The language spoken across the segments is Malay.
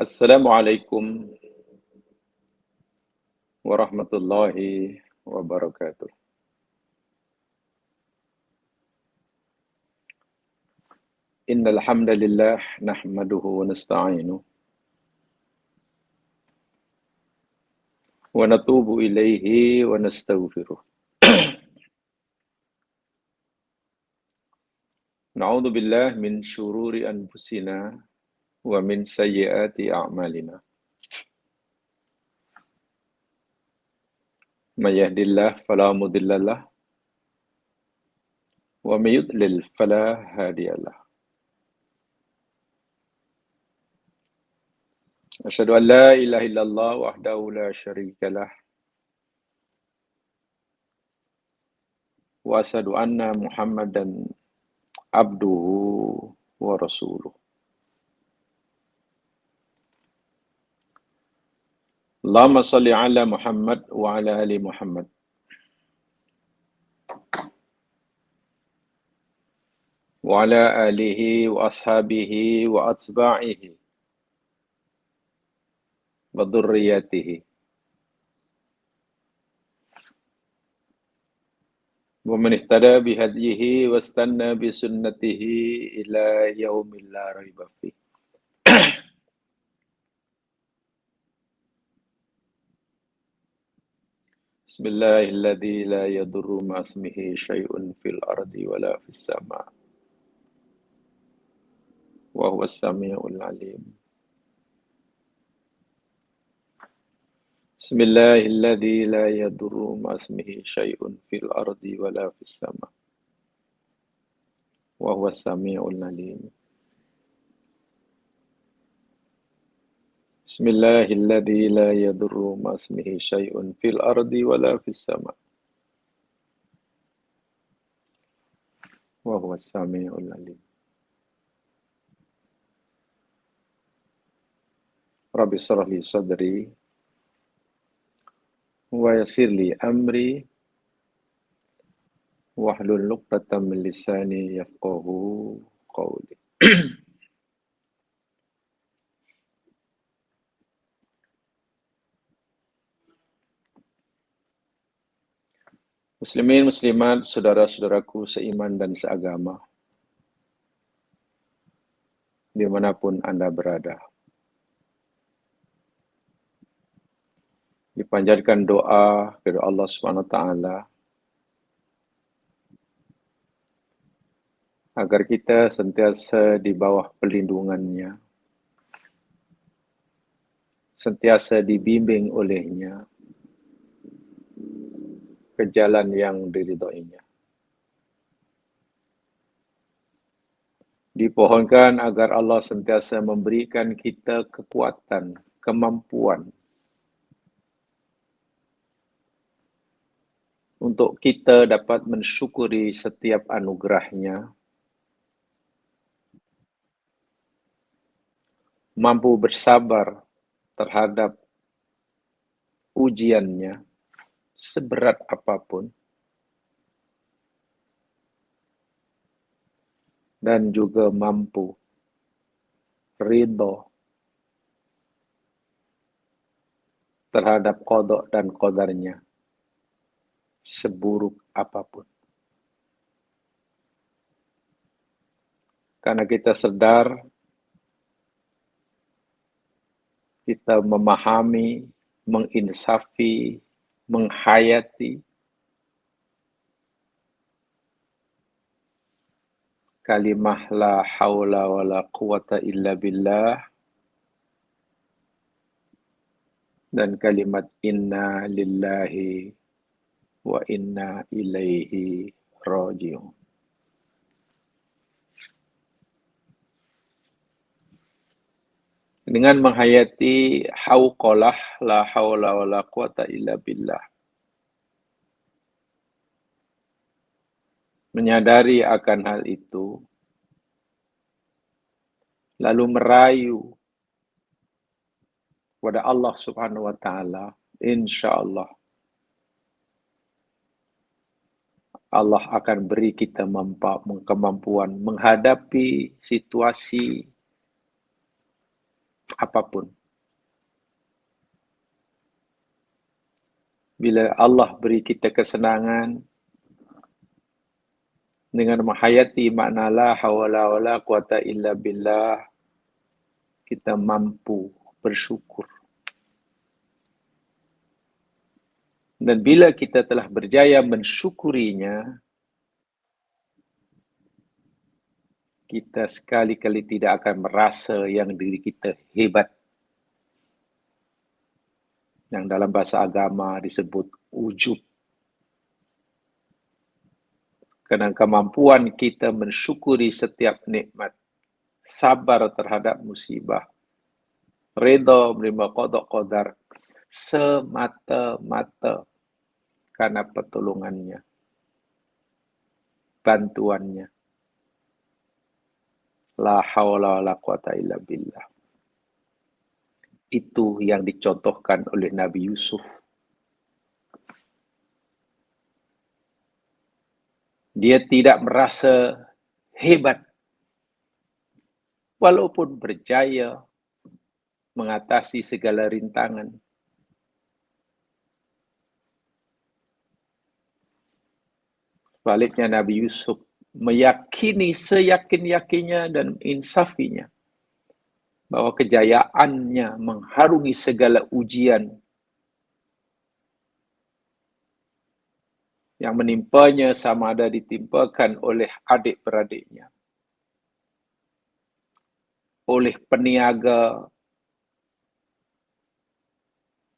Assalamualaikum warahmatullahi wabarakatuh. Innal hamdalillah nahmaduhu wa nasta'inuhu wa natubu ilaihi wa nastaghfiruh. Na'udzu billahi min syururi anfusina wa min sayyiati a'malina. May yahdihillahu fala mudhillalah wa may yudlil fala hadiyalah. Asyhadu an la ilaha illallah wahdahu la syarikalah wa asyhadu anna Muhammadan abduhu wa rasuluh. Allahumma salli ala Muhammad wa ala ali Muhammad. Wa ala alihi wa ashabihi wa atba'ihi wa dhurriyyatihi. Wa man ihtada bihadyihi wa istanna bi sunnatihi ila yaumil la raiba fih. Bismillahilladzi la yadurru ma'asmihi syai'un fil ardi wala fis sama'. Wa huwas samiul alim. Bismillahilladzi la yadurru ma'asmihi syai'un fil ardi wala fis sama'. Wa huwas samiul alim. Bismillahilladzi la yadurru ma'asmihi syai'un fil ardi wala fis sama'. Wa huwas samiul alim. Rabbi shrah li sadri wa yassir li amri wahlul 'uqdatam min lisani yafqahu qawli. Muslimin muslimat, saudara-saudaraku seiman dan seagama, dimanapun Anda berada. Dipanjatkan doa kepada Allah Subhanahu wa taala agar kita sentiasa di bawah pelindungannya, sentiasa dibimbing olehnya ke jalan yang diridhoinya. Dipohonkan agar Allah sentiasa memberikan kita kekuatan, kemampuan untuk kita dapat mensyukuri setiap anugerahnya, mampu bersabar terhadap ujiannya, seberat apapun, dan juga mampu ridho terhadap qada dan qadarnya, seburuk apapun. Karena kita sadar, kita memahami, menginsafi, menghayati kalimah la haula wa la quwata illa billah dan kalimat inna lillahi wa inna ilaihi raji'un. Dengan menghayati hauqalah la haula wa la quwata illa billah, menyadari akan hal itu, lalu merayu kepada Allah Subhanahu wa taala, insyaallah Allah akan beri kita kemampuan menghadapi situasi apapun. Bila Allah beri kita kesenangan dengan menghayati makna la hawla wala quwata illa billah, kita mampu bersyukur. Dan bila kita telah berjaya mensyukurinya, kita sekali-kali tidak akan merasa yang diri kita hebat. Yang dalam bahasa agama disebut ujub. Kerana kemampuan kita mensyukuri setiap nikmat, sabar terhadap musibah, redha menerima qada qadar, semata-mata karena pertolongannya, bantuannya. La haula wala quwata illa billah. Itu yang dicontohkan oleh Nabi Yusuf. Dia tidak merasa hebat, walaupun berjaya mengatasi segala rintangan. Sebaliknya Nabi Yusuf meyakini seyakin-yakinnya dan insafinya bahwa kejayaannya mengharungi segala ujian yang menimpanya sama ada ditimpakan oleh adik-beradiknya, oleh peniaga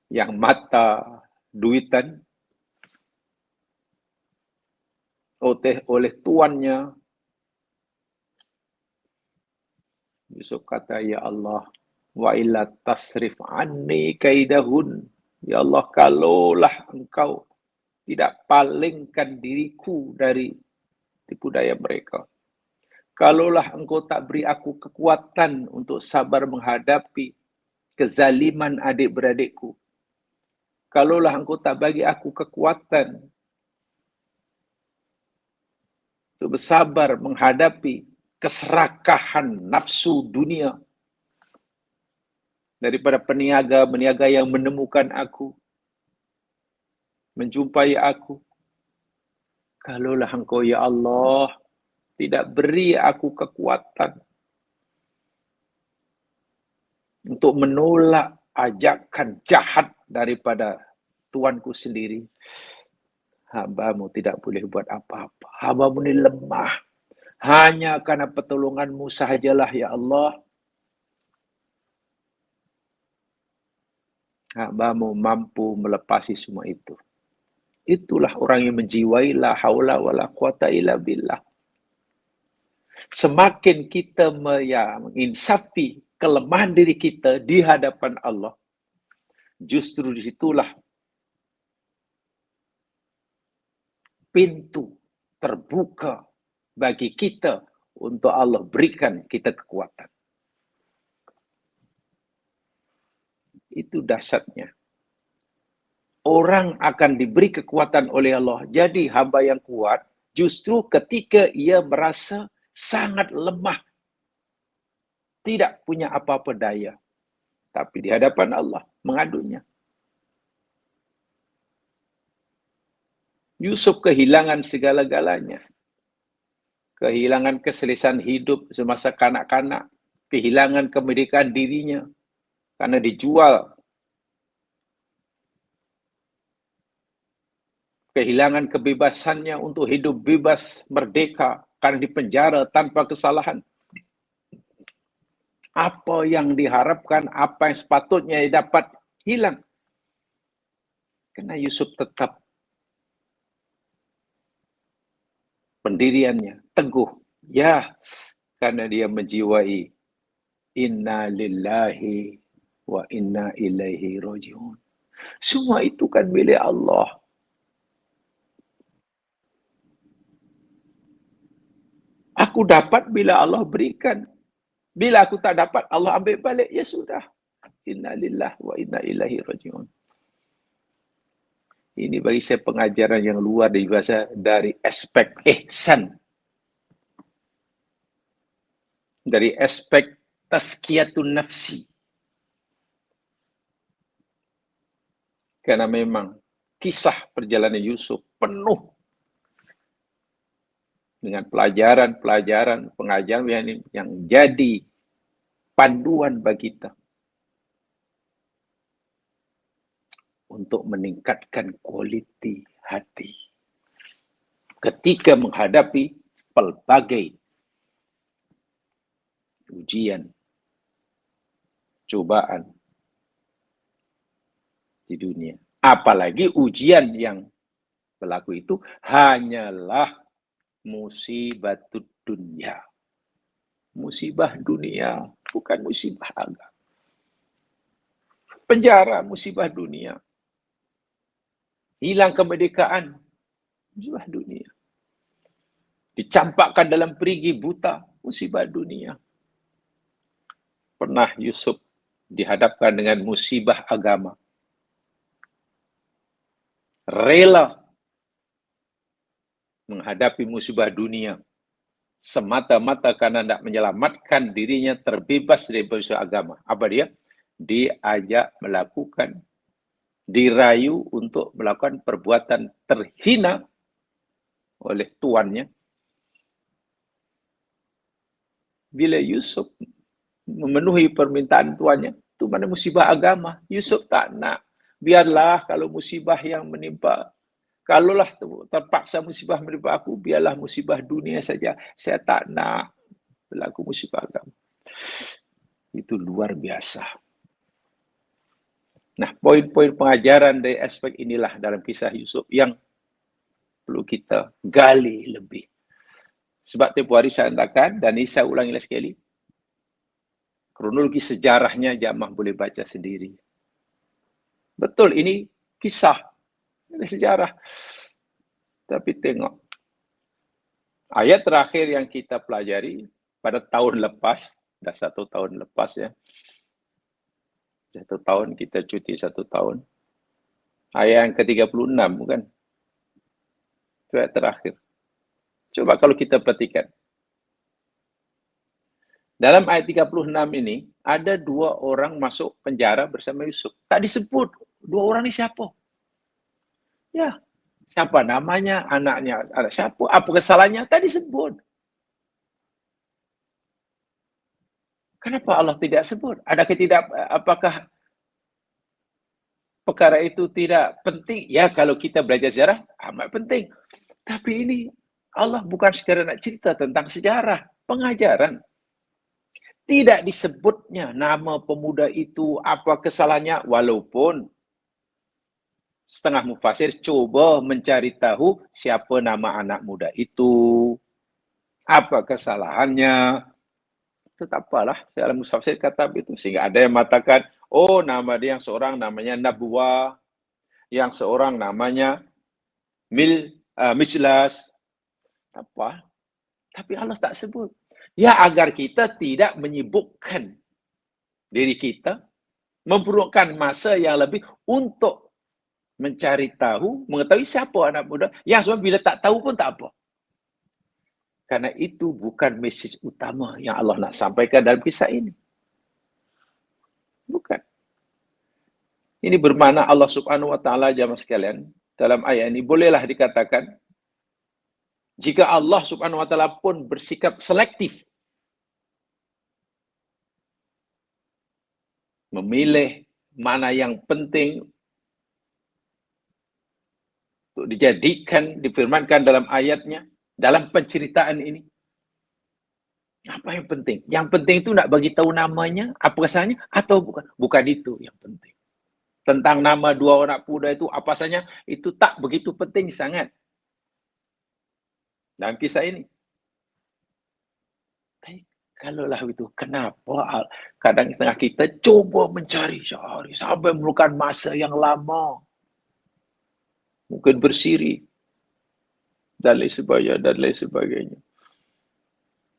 yang mata duitan, oleh tuannya. Yusuf kata, ya Allah, wa illa tasrif anni kaidahun. Ya Allah, kalaulah engkau tidak palingkan diriku dari tipu daya mereka. Kalaulah engkau tak beri aku kekuatan untuk sabar menghadapi kezaliman adik-beradikku. Kalaulah engkau tak bagi aku kekuatan untuk bersabar menghadapi keserakahan nafsu dunia daripada peniaga yang menemukan aku, menjumpai aku. Kalaulah engkau ya Allah tidak beri aku kekuatan untuk menolak ajakan jahat daripada tuanku sendiri, hamba-Mu tidak boleh buat apa-apa. Hamba-Mu ini lemah. Hanya karena pertolongan-Mu sahajalah ya Allah, hamba-Mu mampu melepasi semua itu. Itulah orang yang menjiwai la haula wala quwata illa billah. Semakin kita menginsafi kelemahan diri kita di hadapan Allah, justru disitulah pintu terbuka bagi kita untuk Allah berikan kita kekuatan. Itu dahsyatnya. Orang akan diberi kekuatan oleh Allah. Jadi hamba yang kuat justru ketika ia merasa sangat lemah, tidak punya apa-apa daya. Tapi di hadapan Allah mengadunya. Yusuf kehilangan segala-galanya. Kehilangan keselesaan hidup semasa kanak-kanak. Kehilangan kemerdekaan dirinya karena dijual. Kehilangan kebebasannya untuk hidup bebas, merdeka karena dipenjara tanpa kesalahan. Apa yang diharapkan, apa yang sepatutnya dapat hilang. Karena Yusuf tetap pendiriannya teguh. Ya, karena dia menjiwai inna lillahi wa inna ilaihi rajiun. Semua itu kan milik Allah. Aku dapat bila Allah berikan. Bila aku tak dapat, Allah ambil balik. Ya sudah. Inna lillahi wa inna ilaihi rajiun. Ini bagi saya pengajaran yang luar biasa dari aspek ihsan. Dari aspek tazkiyatun nafsi. Karena memang kisah perjalanan Yusuf penuh dengan pelajaran-pelajaran, pengajaran yang jadi panduan bagi kita untuk meningkatkan kualiti hati ketika menghadapi pelbagai ujian, cobaan di dunia. Apalagi ujian yang berlaku itu hanyalah musibah dunia. Musibah dunia, bukan musibah agama. Penjara, musibah dunia. Hilang kemerdekaan, musibah dunia. Dicampakkan dalam perigi buta, musibah dunia. Pernah Yusuf dihadapkan dengan musibah agama. Rela menghadapi musibah dunia semata-mata karena tidak menyelamatkan dirinya terbebas dari musibah agama. Apa dia? Diajak melakukan, dirayu untuk melakukan perbuatan terhina oleh tuannya. Bila Yusuf memenuhi permintaan tuannya, itu mana musibah agama. Yusuf tak nak. Biarlah kalau musibah yang menimpa, kalaulah terpaksa musibah menimpa aku, biarlah musibah dunia saja. Saya tak nak berlaku musibah agama. Itu luar biasa. Nah, poin-poin pengajaran dari aspek inilah dalam kisah Yusuf yang perlu kita gali lebih. Sebab tempoh hari saya katakan, dan ini saya ulangi lagi sekali, kronologi sejarahnya jamaah boleh baca sendiri. Betul, ini kisah, ini sejarah. Tapi tengok, ayat terakhir yang kita pelajari pada tahun lepas, dah 1 tahun lepas ya, 1 tahun kita cuti 1 tahun. Ayat yang ke-36 bukan? Itu ayat terakhir. Coba kalau kita perhatikan. Dalam ayat 36 ini, ada 2 orang masuk penjara bersama Yusuf. Tak disebut 2 orang ini siapa. Ya, siapa namanya, anaknya, anak siapa, apa kesalahannya, tak disebut. Kenapa Allah tidak sebut? Adakah tidak, apakah perkara itu tidak penting? Ya, kalau kita belajar sejarah, amat penting. Tapi ini Allah bukan sekadar nak cerita tentang sejarah, pengajaran. Tidak disebutnya nama pemuda itu, apa kesalahannya, walaupun setengah mufasir coba mencari tahu siapa nama anak muda itu, apa kesalahannya. Tetap apalah, dalam mufasir kata begitu. Sehingga ada yang mengatakan, oh nama dia yang seorang namanya Nabwa, yang seorang namanya Mislas. Apa? Tapi Allah tak sebut. Ya, agar kita tidak menyibukkan diri kita, memerlukan masa yang lebih untuk mencari tahu, mengetahui siapa anak muda, yang sebab bila tak tahu pun tak apa. Karena itu bukan mesej utama yang Allah nak sampaikan dalam kisah ini. Bukan. Ini bermakna Allah Subhanahu wa taala jemaah sekalian, dalam ayat ini bolehlah dikatakan jika Allah Subhanahu wa taala pun bersikap selektif memilih mana yang penting untuk dijadikan, difirmankan dalam ayatnya, dalam penceritaan ini. Apa yang penting? Yang penting itu nak bagi tahu namanya, apa kesannya, atau bukan? Bukan itu yang penting. Tentang nama 2 orang muda itu, apa saja, itu tak begitu penting sangat dalam kisah ini. Tapi kalaulah itu, kenapa kadang setengah kita coba mencari sampai memerlukan masa yang lama, mungkin bersiri dan lain sebagainya.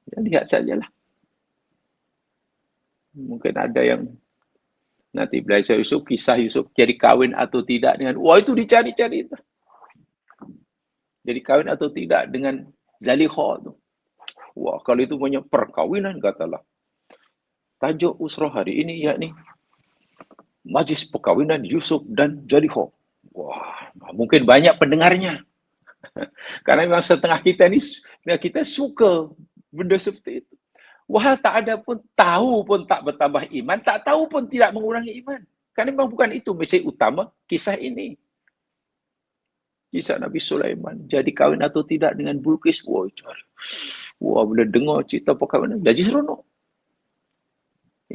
Ya, lihat sajalah. Mungkin ada yang nanti belajar Yusuf, kisah Yusuf jadi kawin atau tidak dengan, wah itu dicari-cari itu. Jadi kawin atau tidak dengan Zalikha itu. Wah, kalau itu punya perkawinan katalah. Tajuk usrah hari ini yakni majlis perkahwinan Yusuf dan Zulaikha. Wah, mungkin banyak pendengarnya. Karena memang setengah kita suka benda seperti itu. Wah, tak ada pun, tahu pun tak bertambah iman, tak tahu pun tidak mengurangi iman. Karena memang bukan itu misi utama kisah ini. Kisah Nabi Sulaiman, jadi kahwin atau tidak dengan Bilqis. Wah, bila dengar cerita perkahwinan, jadi seronok.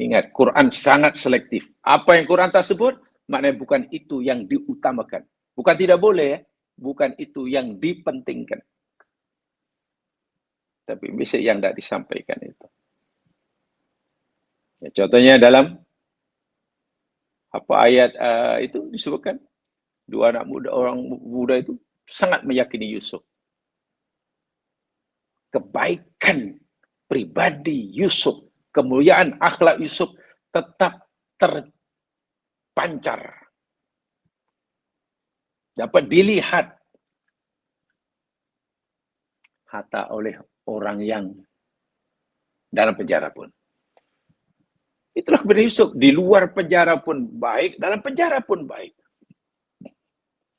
Ingat, Quran sangat selektif. Apa yang Quran tak sebut, maknanya bukan itu yang diutamakan. Bukan tidak boleh, ya. Bukan itu yang dipentingkan. Tapi misi yang tidak disampaikan itu. Ya, contohnya dalam apa ayat itu disebutkan, dua anak muda, orang muda itu sangat meyakini Yusuf. Kebaikan pribadi Yusuf, kemuliaan akhlak Yusuf tetap terpancar. Dapat dilihat hatta oleh orang yang dalam penjara pun. Itulah kebenaran Yusuf. Di luar penjara pun baik, dalam penjara pun baik.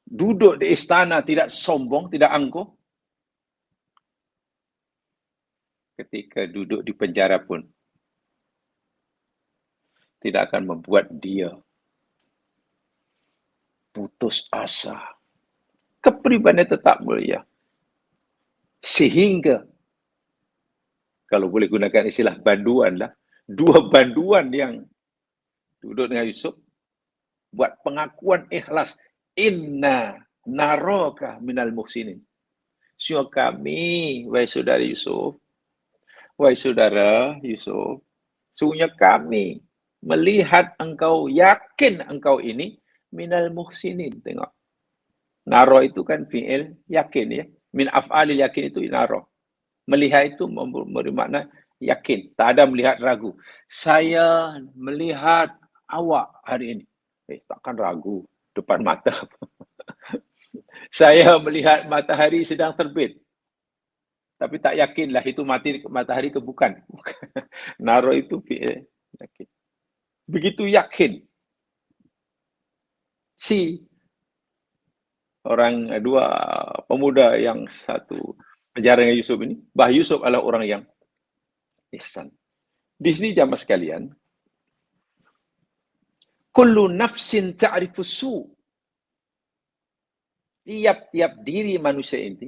Duduk di istana tidak sombong, tidak angkuh. Ketika duduk di penjara pun tidak akan membuat dia putus asa. Kepribadian tetap mulia. Sehingga, kalau boleh gunakan istilah banduan lah, dua banduan yang duduk dengan Yusuf, buat pengakuan ikhlas. Inna naroka minal muhsinin. Sungguh kami, wahai saudara Yusuf, wahai saudara Yusuf, sungguhnya kami melihat engkau, yakin engkau ini minal muhsinin. Tengok. Naro itu kan fi'il yakin, ya. Min af'alil yakin itu naro. Melihat itu memberi makna yakin. Tak ada melihat ragu. Saya melihat awak hari ini. Takkan ragu depan mata. Saya melihat matahari sedang terbit. Tapi tak yakinlah itu matahari ke bukan. Naro itu fi'il yakin. Begitu yakin. Si orang dua pemuda yang satu penjara dengan Yusuf ini, Bah Yusuf adalah orang yang ihsan. Di sini jamaah sekalian, kullu nafsin ta'rifus su. Tiap-tiap diri manusia ini,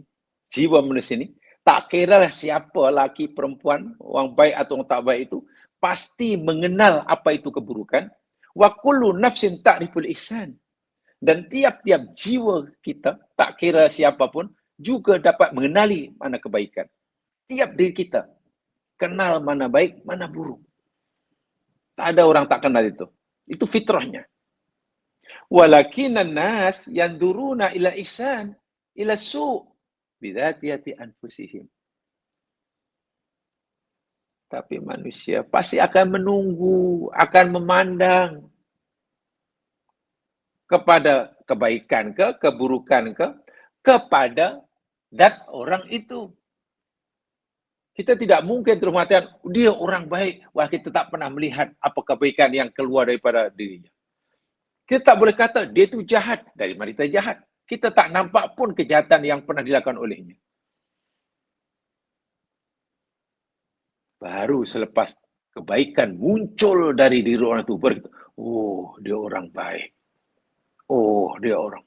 jiwa manusia ini, tak kiralah siapa laki perempuan, orang baik atau orang tak baik itu, pasti mengenal apa itu keburukan. Wa kullu nafsin ta'riful ihsan. Dan tiap-tiap jiwa kita, tak kira siapapun, juga dapat mengenali mana kebaikan. Tiap diri kita kenal mana baik, mana buruk. Tak ada orang tak kenal itu. Itu fitrahnya. Walakinan nas yanduruna ila ihsan, ila su' bidzatiyati anfusihim. Tapi manusia pasti akan menunggu, akan memandang kepada kebaikan ke, keburukan ke, kepada zat orang itu. Kita tidak mungkin terus mengatakan, dia orang baik. Wah, kita tak pernah melihat apa kebaikan yang keluar daripada dirinya. Kita tak boleh kata, dia itu jahat. Dari mana kita jahat? Kita tak nampak pun kejahatan yang pernah dilakukan olehnya. Baru selepas kebaikan muncul dari diri orang itu, baru kita, oh, dia orang baik. Oh, dia orang.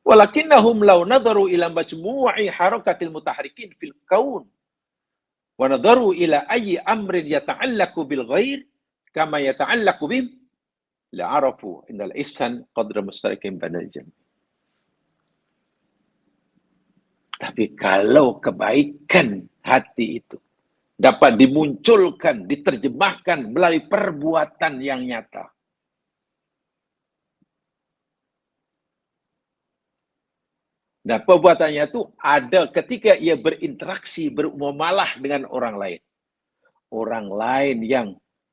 Walakinnahum law nadharu ila majmu'i harakatil mutahrikin fil kaun wa nadharu ila ayyi amrin yata'allaqu bil ghair kama yata'allaqu bihim la'arafu innal ihsan qadra mustarikin banal jami'. Tapi kalau kebaikan hati itu dapat dimunculkan, diterjemahkan melalui perbuatan yang nyata, dan perbuatannya itu ada ketika ia berinteraksi, bermuamalah dengan orang lain. Orang lain yang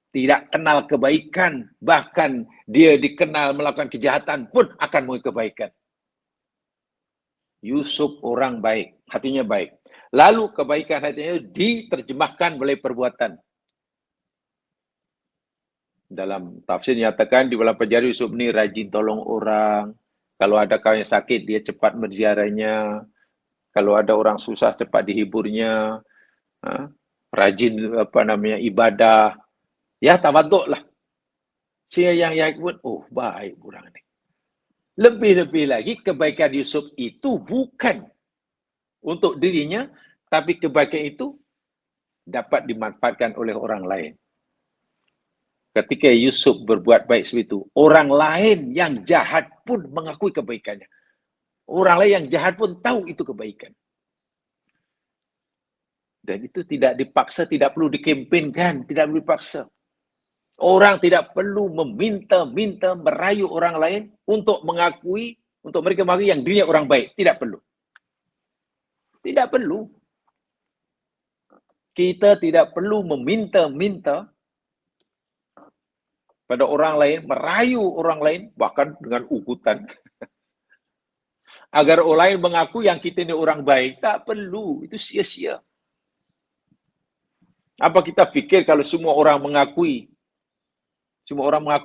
tidak kenal kebaikan, bahkan dia dikenal melakukan kejahatan pun akan mau kebaikan. Yusuf orang baik, hatinya baik. Lalu kebaikan hatinya diterjemahkan melalui perbuatan. Dalam tafsir nyatakan di dalam penjara Yusuf ni rajin tolong orang. Kalau ada kawan yang sakit, dia cepat menziarahnya. Kalau ada orang susah, cepat dihiburnya. Rajin ibadah. Ya, tawaduk lah. Sehingga yang pun, oh baik orang ni. Lebih-lebih lagi kebaikan Yusuf itu bukan untuk dirinya, tapi kebaikan itu dapat dimanfaatkan oleh orang lain. Ketika Yusuf berbuat baik seperti itu, orang lain yang jahat pun mengakui kebaikannya. Orang lain yang jahat pun tahu itu kebaikan. Dan itu tidak dipaksa, tidak perlu dikempenkan, tidak perlu dipaksa. Orang tidak perlu meminta-minta, merayu orang lain untuk mengakui, untuk mereka mengakui yang dirinya orang baik. Tidak perlu. Tidak perlu. Kita tidak perlu meminta-minta pada orang lain, merayu orang lain, bahkan dengan ugutan. Agar orang lain mengaku yang kita ini orang baik. Tak perlu. Itu sia-sia. Apa kita fikir kalau semua orang mengakui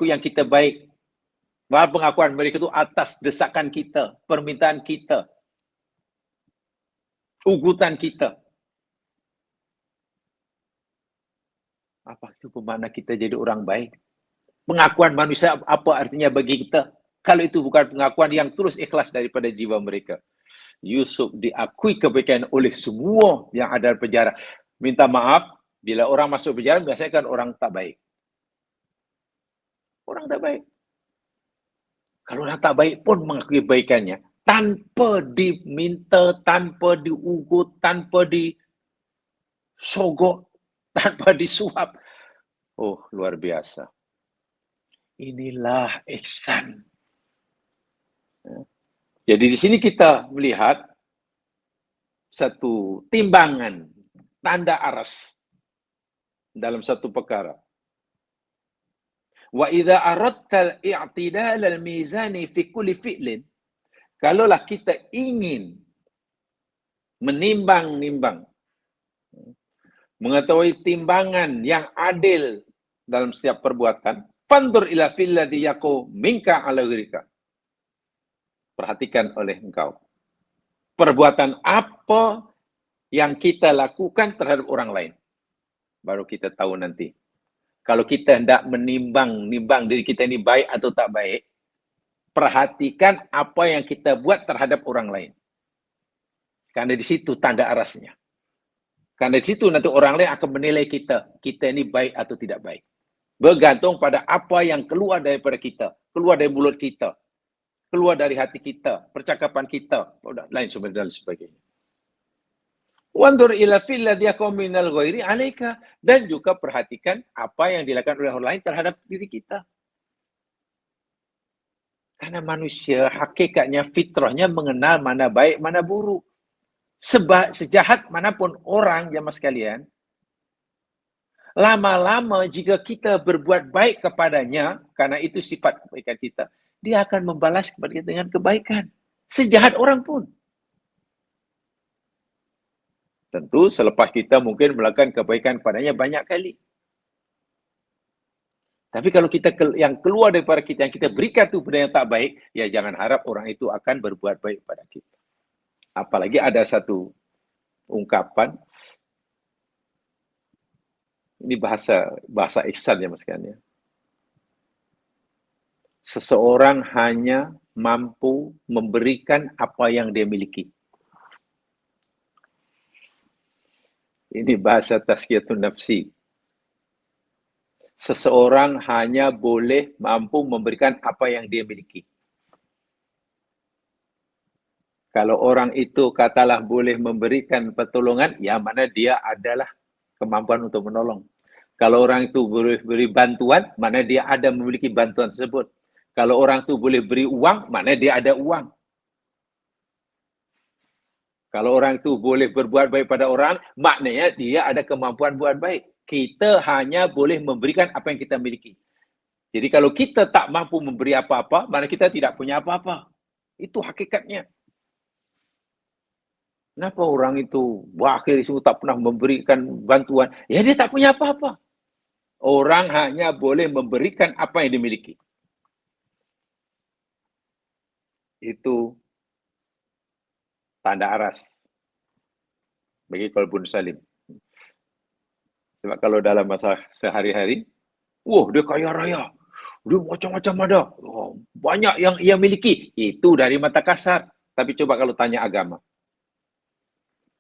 yang kita baik, bahwa pengakuan mereka itu atas desakan kita, permintaan kita, ugutan kita. Apa itu bermakna kita jadi orang baik? Pengakuan manusia apa artinya bagi kita? Kalau itu bukan pengakuan yang tulus ikhlas daripada jiwa mereka. Yusuf diakui kebaikan oleh semua yang ada di penjara. Minta maaf, bila orang masuk penjara, biasanya kan orang tak baik. Orang tak baik. Kalau orang tak baik pun mengakui kebaikannya. Tanpa diminta, tanpa diugut, tanpa disogok, tanpa disuap. Oh, luar biasa. Inilah ihsan. Jadi di sini kita melihat satu timbangan, tanda aras dalam satu perkara. Wa idza aradta al-i'tidal al-mizani fi kulli fi'lin, kalaulah kita ingin menimbang-nimbang, mengetahui timbangan yang adil dalam setiap perbuatan, fandur ila fil ladzi yaqu minka ala ghairika. Perhatikan oleh engkau. Perbuatan apa yang kita lakukan terhadap orang lain. Baru kita tahu nanti. Kalau kita hendak menimbang diri kita ini baik atau tak baik, perhatikan apa yang kita buat terhadap orang lain. Karena di situ tanda arasnya. Karena di situ nanti orang lain akan menilai kita ini baik atau tidak baik. Bergantung pada apa yang keluar daripada kita, keluar dari mulut kita, keluar dari hati kita, percakapan kita, lain sebagainya. Wandur ila fil ladzi yaqum minal ghairi alaika, dan juga perhatikan apa yang dilakukan oleh orang lain terhadap diri kita. Karena manusia hakikatnya fitrahnya mengenal mana baik, mana buruk. Sejahat manapun orang, jamaah sekalian, lama-lama jika kita berbuat baik kepadanya, karena itu sifat kebaikan kita, dia akan membalas kepada kita dengan kebaikan. Sejahat orang pun. Tentu selepas kita mungkin melakukan kebaikan padanya banyak kali. Tapi kalau kita yang keluar daripada kita, yang kita berikan itu benda yang tak baik, ya jangan harap orang itu akan berbuat baik pada kita. Apalagi ada satu ungkapan, ini bahasa ihsan ya mas ya. Seseorang hanya mampu memberikan apa yang dia miliki. Ini bahasa tazkiyatun nafsi. Seseorang hanya boleh mampu memberikan apa yang dia miliki. Kalau orang itu katalah boleh memberikan pertolongan, ya mana dia adalah kemampuan untuk menolong. Kalau orang itu boleh beri bantuan, mana dia ada memiliki bantuan tersebut. Kalau orang itu boleh beri uang, mana dia ada uang. Kalau orang itu boleh berbuat baik pada orang, maknanya dia ada kemampuan buat baik. Kita hanya boleh memberikan apa yang kita miliki. Jadi kalau kita tak mampu memberi apa-apa, mana kita tidak punya apa-apa. Itu hakikatnya. Kenapa orang itu akhir semua tak pernah memberikan bantuan? Ya dia tak punya apa-apa. Orang hanya boleh memberikan apa yang dimiliki. Itu tanda aras bagi qalbun salim. Sebab kalau dalam masa sehari-hari, wah dia kaya raya, dia macam-macam ada, banyak yang ia miliki. Itu dari mata kasar. Tapi coba kalau tanya agama,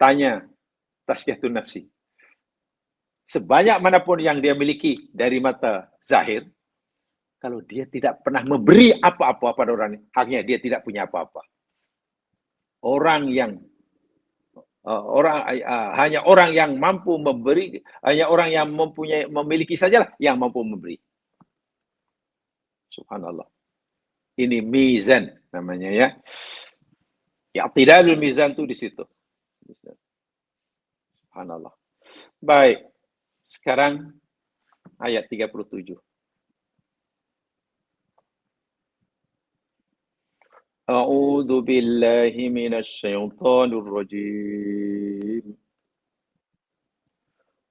tanya tazkiyatun nafsi. Sebanyak manapun yang dia miliki dari mata zahir, kalau dia tidak pernah memberi apa-apa pada orang, haknya dia tidak punya apa-apa. Orang yang hanya orang yang mampu memberi, hanya orang yang memiliki sajalah yang mampu memberi. Subhanallah. Ini mizan namanya ya. I'tidalul mizan tu di situ. Subhanallah. Baik. Sekarang ayat 37. A'udzu billahi minasy syaithanir rajim.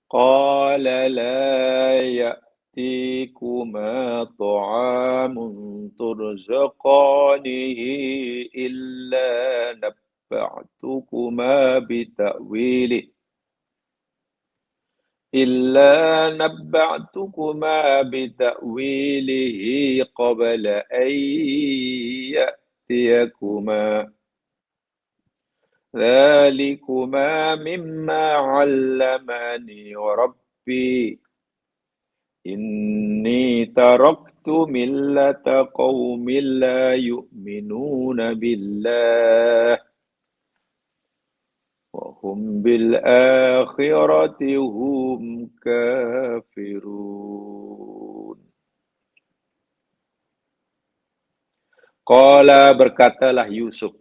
Qala la ya'tikuma ta'amun turzaqanihi illa nabba'tukuma bita'wilih. إلا نبعتكما بتأويله قبل أن يأتيكما ذلكما مما علمني ربي إني تركت ملة قوم لا يؤمنون بالله وهم بالآخرة هم كافرون. Qala berkatalah Yusuf,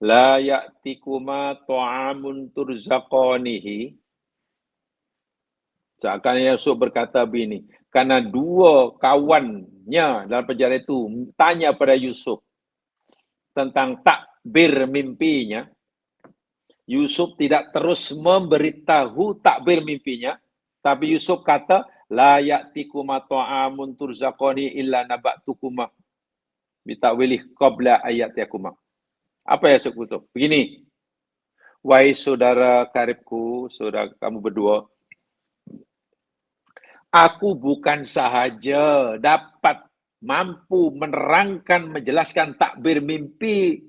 la ya'tikuma ta'amun turzaqanihi. Seakan Yusuf berkata begini, karena dua kawannya dalam penjara itu tanya pada Yusuf tentang takbir mimpinya. Yusuf tidak terus memberitahu takbir mimpinya, tapi Yusuf kata, la ya'tikuma ta'amun turzaqani illa naba'tukuma bita'wilih qabla ayatiyakuma. Apa ya Yusuf itu? Begini, wahai saudara karibku, saudara kamu berdua, aku bukan sahaja dapat mampu menerangkan, menjelaskan takbir mimpi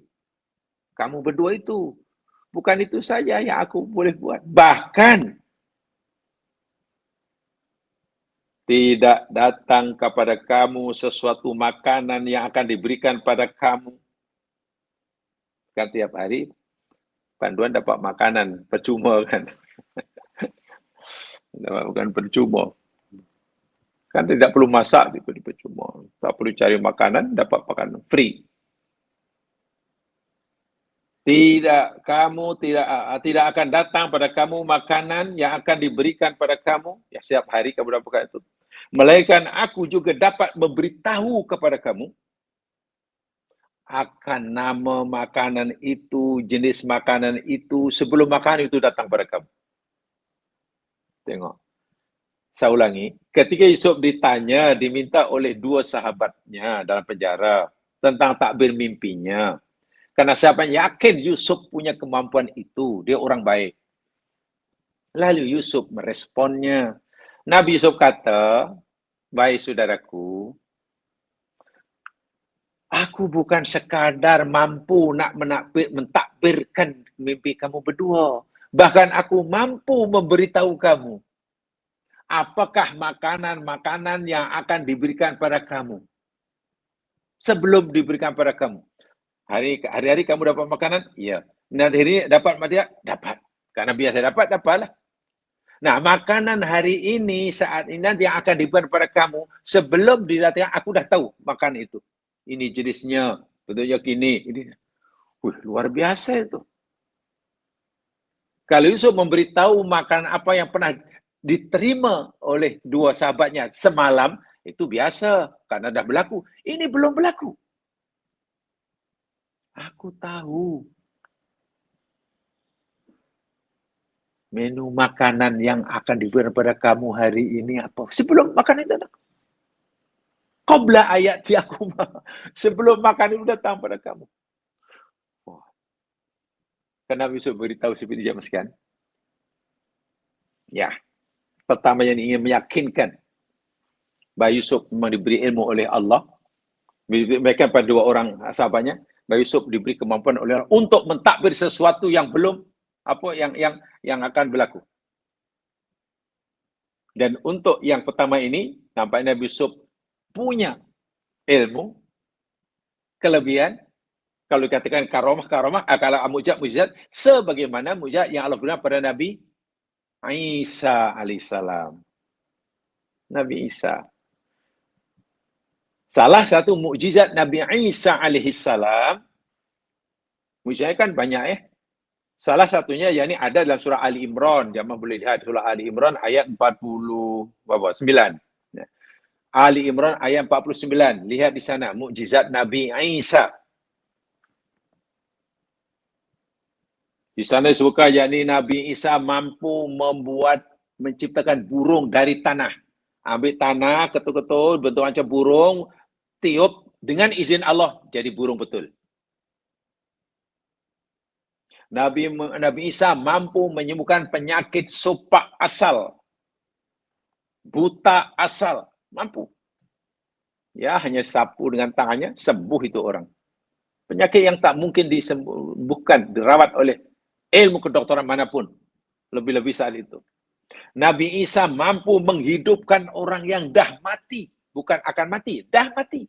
kamu berdua itu. Bukan itu saja yang aku boleh buat. Bahkan tidak datang kepada kamu sesuatu makanan yang akan diberikan pada kamu. Kan tiap hari Panduan dapat makanan percuma kan. Bukan percuma. Kan tidak perlu masak, diberi percuma. Tak perlu cari makanan, dapat makanan free. Kamu tidak akan datang pada kamu makanan yang akan diberikan pada kamu, ya setiap hari kamu dapatkan itu. Melainkan aku juga dapat memberitahu kepada kamu akan nama makanan itu, jenis makanan itu, sebelum makanan itu datang pada kamu. Tengok. Saya ulangi, ketika Yusuf diminta oleh dua sahabatnya dalam penjara tentang takbir mimpinya. Karena siapa yang yakin Yusuf punya kemampuan itu, dia orang baik. Lalu Yusuf meresponnya. Nabi Yusuf kata, baik saudaraku, aku bukan sekadar mampu nak mentakbirkan mimpi kamu berdua. Bahkan aku mampu memberitahu kamu apakah makanan-makanan yang akan diberikan pada kamu. Sebelum diberikan pada kamu. Hari-hari kamu dapat makanan? Iya. Nanti ini dapat matiak? Dapat. Karena biasa dapatlah. Nah, makanan hari ini, saat ini nanti yang akan diberikan pada kamu, sebelum didatangkan, aku dah tahu makan itu. Ini jenisnya, bentuknya gini. Ini. Luar biasa itu. Kalau Yusuf memberitahu makanan apa yang pernah diterima oleh dua sahabatnya semalam, itu biasa, karena dah berlaku. Ini belum berlaku. Aku tahu. Menu makanan yang akan diberikan kepada kamu hari ini apa? Sebelum makan itu datang. Qabla ayat yakuma. Sebelum makan itu datang pada kamu. Wah. Kan Nabi Yusuf beritahu seperti jam sekian. Ya, pertama yang ingin meyakinkan Bayi Yusuf memang diberi ilmu oleh Allah. Mereka pada dua orang sahabatnya. Bayi Yusuf diberi kemampuan oleh Allah untuk mentadbir sesuatu yang belum yang akan berlaku. Dan untuk yang pertama ini, nampaknya Nabi Yusuf punya ilmu, kelebihan, kalau dikatakan karomah, kalau mujizat, sebagaimana mujizat yang Allah berikan pada Nabi Isa alaihissalam. Nabi Isa. Salah satu mukjizat Nabi Isa alaihissalam, mukjizat kan banyak Salah satunya yakni ada dalam surah Ali Imran. Jemaah boleh lihat surah Ali Imran ayat 49. Ali Imran ayat 49. Lihat di sana mukjizat Nabi Isa. Di sana disebutkan yakni Nabi Isa mampu menciptakan burung dari tanah. Ambil tanah, ketul-ketul, bentuk macam burung, tiup dengan izin Allah jadi burung betul. Nabi Isa mampu menyembuhkan penyakit sopak asal, buta asal, mampu. Ya, hanya sapu dengan tangannya, sembuh itu orang. Penyakit yang tak mungkin disembuhkan, dirawat oleh ilmu kedokteran manapun. Lebih-lebih saat itu. Nabi Isa mampu menghidupkan orang yang dah mati. Bukan akan mati, dah mati.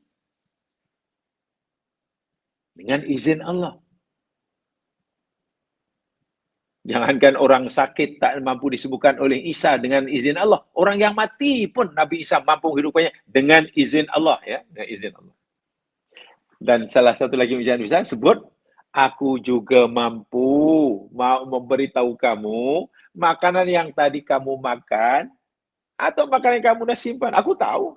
Dengan izin Allah. Jangankan orang sakit tak mampu disembuhkan oleh Isa dengan izin Allah. Orang yang mati pun Nabi Isa mampu menghidupkannya dengan izin Allah. Ya, dengan izin Allah. Dan salah satu lagi Nabi Isa sebut, aku juga mampu mau memberitahu kamu makanan yang tadi kamu makan atau makanan yang kamu dah simpan. Aku tahu.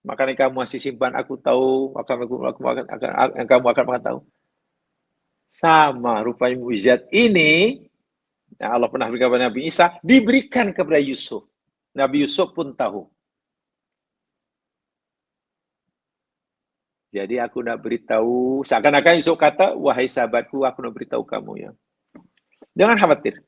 Makanan yang kamu masih simpan, aku tahu. Yang kamu akan makan tahu. Sama rupanya mukjizat ini yang Allah pernah berikan kepada Nabi Isa diberikan kepada Yusuf. Nabi Yusuf pun tahu. Jadi aku nak beritahu, seakan-akan Yusuf kata, wahai sahabatku, aku nak beritahu kamu ya. Jangan khawatir.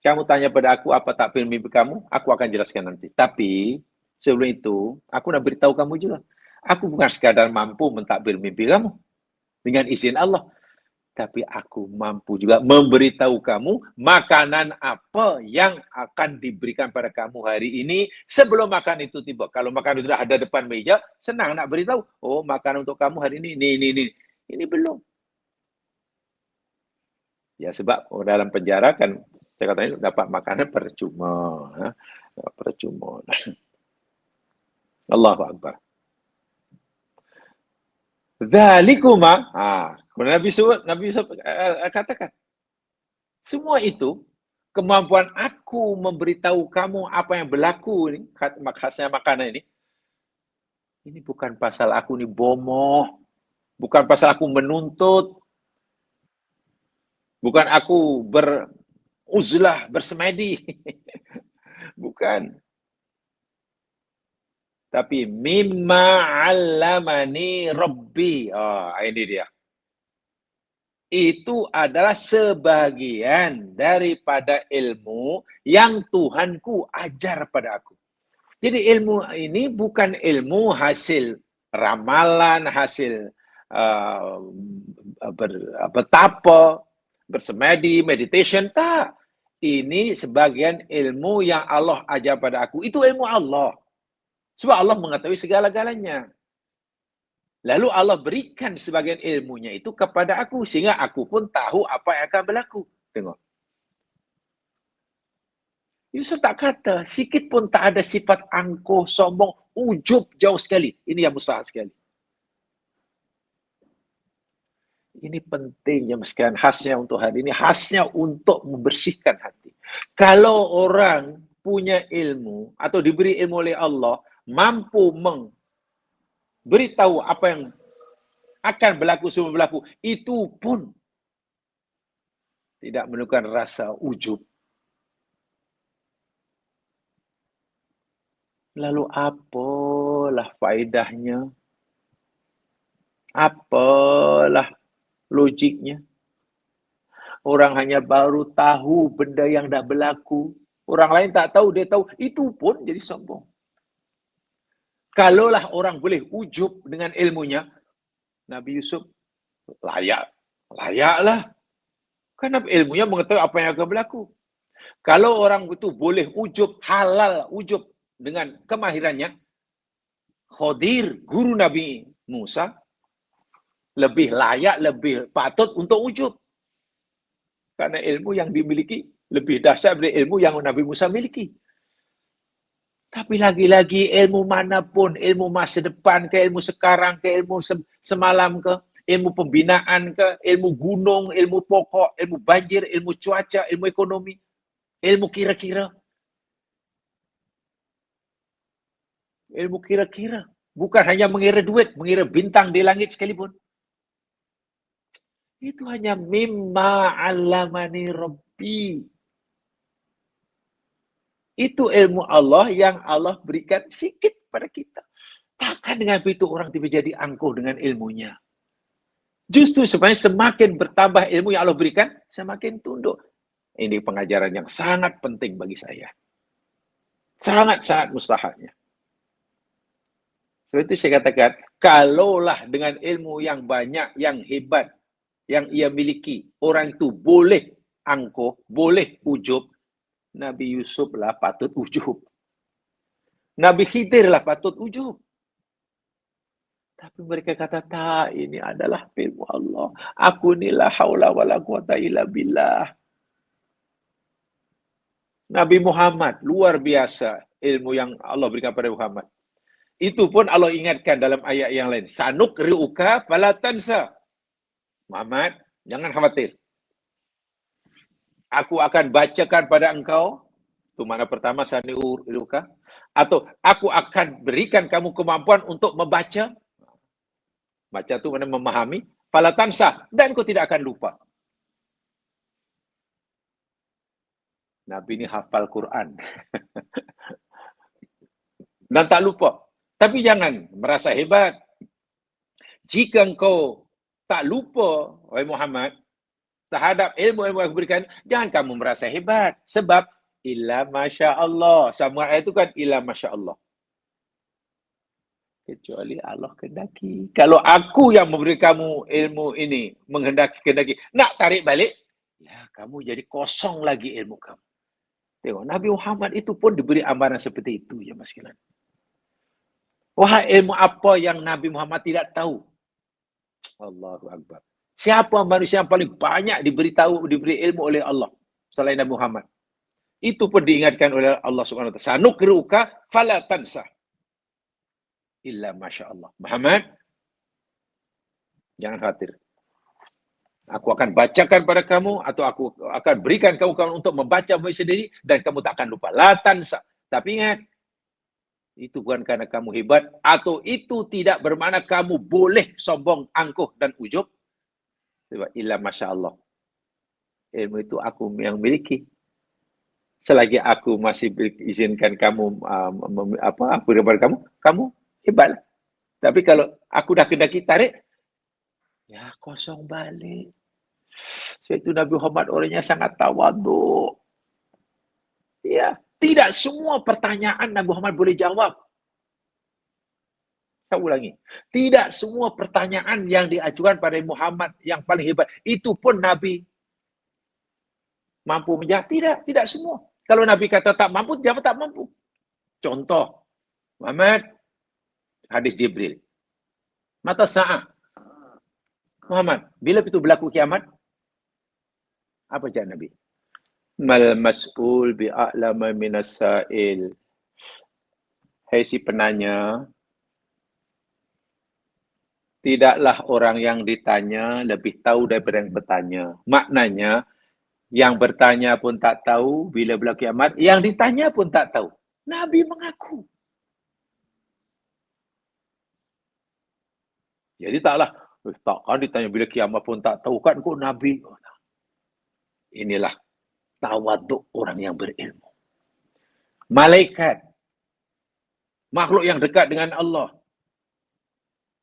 Kamu tanya pada aku apa takbir mimpi kamu, aku akan jelaskan nanti. Tapi sebelum itu, aku nak beritahu kamu juga. Aku bukan sekadar mampu mentakbir mimpi kamu dengan izin Allah. Tapi aku mampu juga memberitahu kamu makanan apa yang akan diberikan pada kamu hari ini sebelum makan itu tiba. Kalau makan itu sudah ada depan meja, senang nak beritahu. Oh, makanan untuk kamu hari ini, ini. Ini belum. Ya, sebab dalam penjara kan, saya katanya dapat makanan percuma. Percuma. Allahu Akbar. Zalikuma. Nabi Yusuf katakan. Semua itu kemampuan aku memberitahu kamu apa yang berlaku ini, khasnya makanan ini bukan pasal aku ni bomoh, bukan pasal aku menuntut, bukan aku beruzlah, bersemedi. Bukan. Tapi mimma 'allamani Rabbi. Ini dia. Itu adalah sebagian daripada ilmu yang Tuhanku ajar pada aku. Jadi ilmu ini bukan ilmu hasil ramalan, hasil bertapa, bersemedi, meditation, tak. Ini sebagian ilmu yang Allah ajar pada aku. Itu ilmu Allah. Sebab Allah mengetahui segala-galanya. Lalu Allah berikan sebagian ilmunya itu kepada aku. Sehingga aku pun tahu apa yang akan berlaku. Tengok. Yusuf tak kata, sikit pun tak ada sifat angkuh, sombong, ujub jauh sekali. Ini yang besar sekali. Ini pentingnya sekalian, khasnya untuk hari ini, khasnya untuk membersihkan hati. Kalau orang punya ilmu atau diberi ilmu oleh Allah, mampu memberitahu apa yang akan berlaku sebelum berlaku, itu pun tidak menunjukkan rasa ujub. Lalu apalah faedahnya? Apalah logiknya? Orang hanya baru tahu benda yang dah berlaku. Orang lain tak tahu, dia tahu. Itu pun jadi sombong. Kalaulah orang boleh ujub dengan ilmunya, Nabi Yusuf layaklah. Karena ilmunya mengetahui apa yang akan berlaku. Kalau orang itu boleh ujub, halal ujub dengan kemahirannya, Khadir, guru Nabi Musa, lebih layak, lebih patut untuk ujub. Karena ilmu yang dimiliki lebih dahsyat dari ilmu yang Nabi Musa miliki. Tapi lagi-lagi ilmu manapun, ilmu masa depan ke, ilmu sekarang ke, ilmu semalam ke, ilmu pembinaan ke, ilmu gunung, ilmu pokok, ilmu banjir, ilmu cuaca, ilmu ekonomi, ilmu kira-kira. Ilmu kira-kira. Bukan hanya mengira duit, mengira bintang di langit sekalipun. Itu hanya mimma alamani Rabbi. Itu ilmu Allah yang Allah berikan sikit pada kita. Takkan dengan begitu orang tiba jadi angkuh dengan ilmunya. Justru sebenarnya semakin bertambah ilmu yang Allah berikan, semakin tunduk. Ini pengajaran yang sangat penting bagi saya. Sangat-sangat mustahabnya. Sebab itu saya katakan, kalaulah dengan ilmu yang banyak, yang hebat, yang ia miliki, orang itu boleh angkuh, boleh ujub, Nabi Yusuf lah patut ujub. Nabi Khidir lah patut ujub. Tapi mereka kata, tak, ini adalah ilmu Allah. Aku ni la haula wa la quwata illa billah. Nabi Muhammad, luar biasa ilmu yang Allah berikan pada Muhammad. Itu pun Allah ingatkan dalam ayat yang lain. Sanukri'uka fala tansa. Muhammad, jangan khawatir. Aku akan bacakan pada engkau. Itu makna pertama, sanukri'uka. Atau aku akan berikan kamu kemampuan untuk membaca. Baca itu makna memahami. Fala tansa. Dan kau tidak akan lupa. Nabi ini hafal Quran. Dan tak lupa. Tapi jangan merasa hebat. Jika engkau tak lupa, wahai Muhammad, terhadap ilmu-ilmu yang berikan, jangan kamu merasa hebat. Sebab, illa masya Allah. Sama ayat itu kan, illa masya Allah. Kecuali Allah kehendaki. Kalau aku yang memberi kamu ilmu ini, menghendaki, nak tarik balik, ya kamu jadi kosong lagi ilmu kamu. Tengok, Nabi Muhammad itu pun diberi amaran seperti itu, ya Mas Kilan. Wahai ilmu apa yang Nabi Muhammad tidak tahu? Allahu Akbar. Siapa manusia yang paling banyak diberi ilmu oleh Allah selain Nabi Muhammad? Itu pun diingatkan oleh Allah Subhanahu wa taala. Sanukri'uka fala tansa. Illa masya Allah. Muhammad, jangan khawatir. Aku akan bacakan pada kamu atau aku akan berikan kamu untuk membaca sendiri dan kamu tak akan lupa. La tansa. Tapi ingat, itu bukan karena kamu hebat atau itu tidak bermakna kamu boleh sombong, angkuh dan ujub. Sebab illa masya Allah. Ilmu itu aku yang miliki. Selagi aku masih izinkan kamu aku kepada kamu hebat. Tapi kalau aku dah kendaki tarik, ya kosong balik. Sebab itu Nabi Muhammad orangnya sangat tawaduk. Ya, tidak semua pertanyaan Nabi Muhammad boleh jawab. Saya ulangi. Tidak semua pertanyaan yang diajukan pada Muhammad yang paling hebat. Itu pun Nabi mampu menjawab. Tidak semua. Kalau Nabi kata tak mampu, jawab tak mampu. Contoh, Muhammad, hadis Jibril. Mata sa'ah. Muhammad, bila itu berlaku kiamat? Apa jawab Nabi? Mal mas'ul bi'a'lama minas sa'il. Hai si penanya, tidaklah orang yang ditanya lebih tahu daripada yang bertanya. Maknanya, yang bertanya pun tak tahu bila berlaku kiamat, yang ditanya pun tak tahu. Nabi mengaku. Jadi taklah, takkan ditanya bila kiamat pun tak tahu kan kok Nabi. Inilah tawaduk orang yang berilmu. Malaikat, makhluk yang dekat dengan Allah.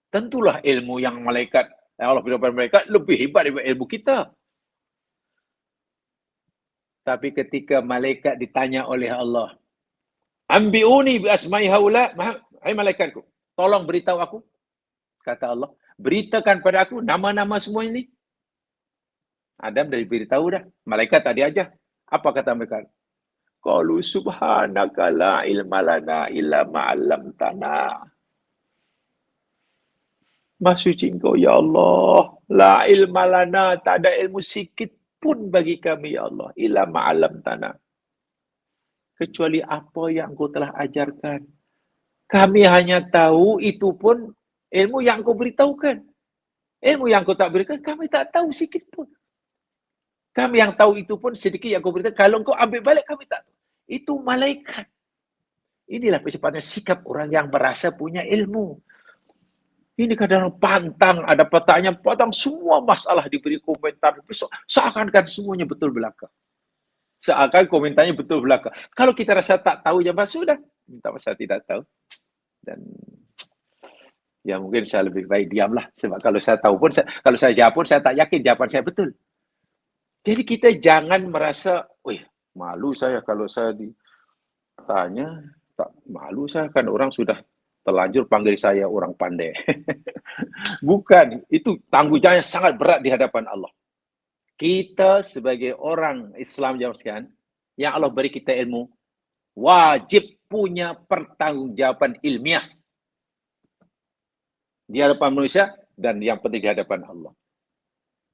Tentulah ilmu yang malaikat, Allah berikan mereka lebih hebat daripada ilmu kita. Tapi ketika malaikat ditanya oleh Allah, Ambiuni bi asma'i haula, hai malaikatku, tolong beritahu aku, kata Allah, beritakan pada aku nama-nama semua ini. Adam dah beritahu dah, malaikat tadi aja. Apa kata mereka? Qalu subhanaka la ilma lana illa ma 'allamtana. Maha suci Engkau ya Allah, la ilma lana, tak ada ilmu sikit pun bagi kami ya Allah, illa ma 'allamtana. Kecuali apa yang Engkau telah ajarkan. Kami hanya tahu itu pun ilmu yang Engkau beritahukan. Ilmu yang Engkau tak berikan, kami tak tahu sikit pun. Kami yang tahu itu pun sedikit yang Engkau beritahu. Kalau Engkau ambil balik, kami tak tahu. Itu malaikat. Inilah secepatnya sikap orang yang merasa punya ilmu. Ini kadang pantang, ada pertanyaan, pantang semua masalah diberi komentar. Seakan-akan semuanya betul belaka. Seakan komentarnya betul belaka. Kalau kita rasa tak tahu, ya sudah. Minta masa tidak tahu. Dan ya mungkin saya lebih baik diamlah. Sebab kalau saya tahu pun, kalau saya jawab pun, saya tak yakin jawaban saya betul. Jadi kita jangan merasa, wih, malu saya kalau saya ditanya, tak malu saya kan orang sudah terlanjur panggil saya orang pandai. Bukan, itu tanggung jawabnya sangat berat di hadapan Allah. Kita sebagai orang Islam sekalian, yang Allah beri kita ilmu, wajib punya pertanggungjawaban ilmiah di hadapan manusia dan yang penting di hadapan Allah.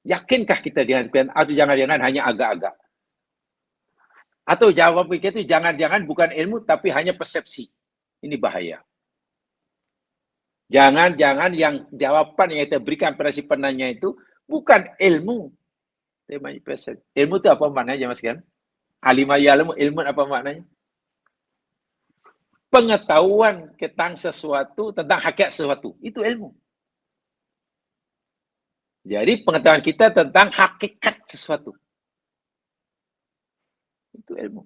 Yakinkah kita di hadapan atau jangan-jangan hanya agak-agak? Atau jawab kita itu jangan-jangan bukan ilmu tapi hanya persepsi. Ini bahaya. Jangan-jangan yang jawaban yang kita berikan pada si penanya itu bukan ilmu. Ilmu itu apa maknanya Mas kan? Alimah ya'lamu, ilmu apa maknanya? Pengetahuan tentang sesuatu, tentang hakikat sesuatu. Itu ilmu. Jadi pengetahuan kita tentang hakikat sesuatu. Itu ilmu.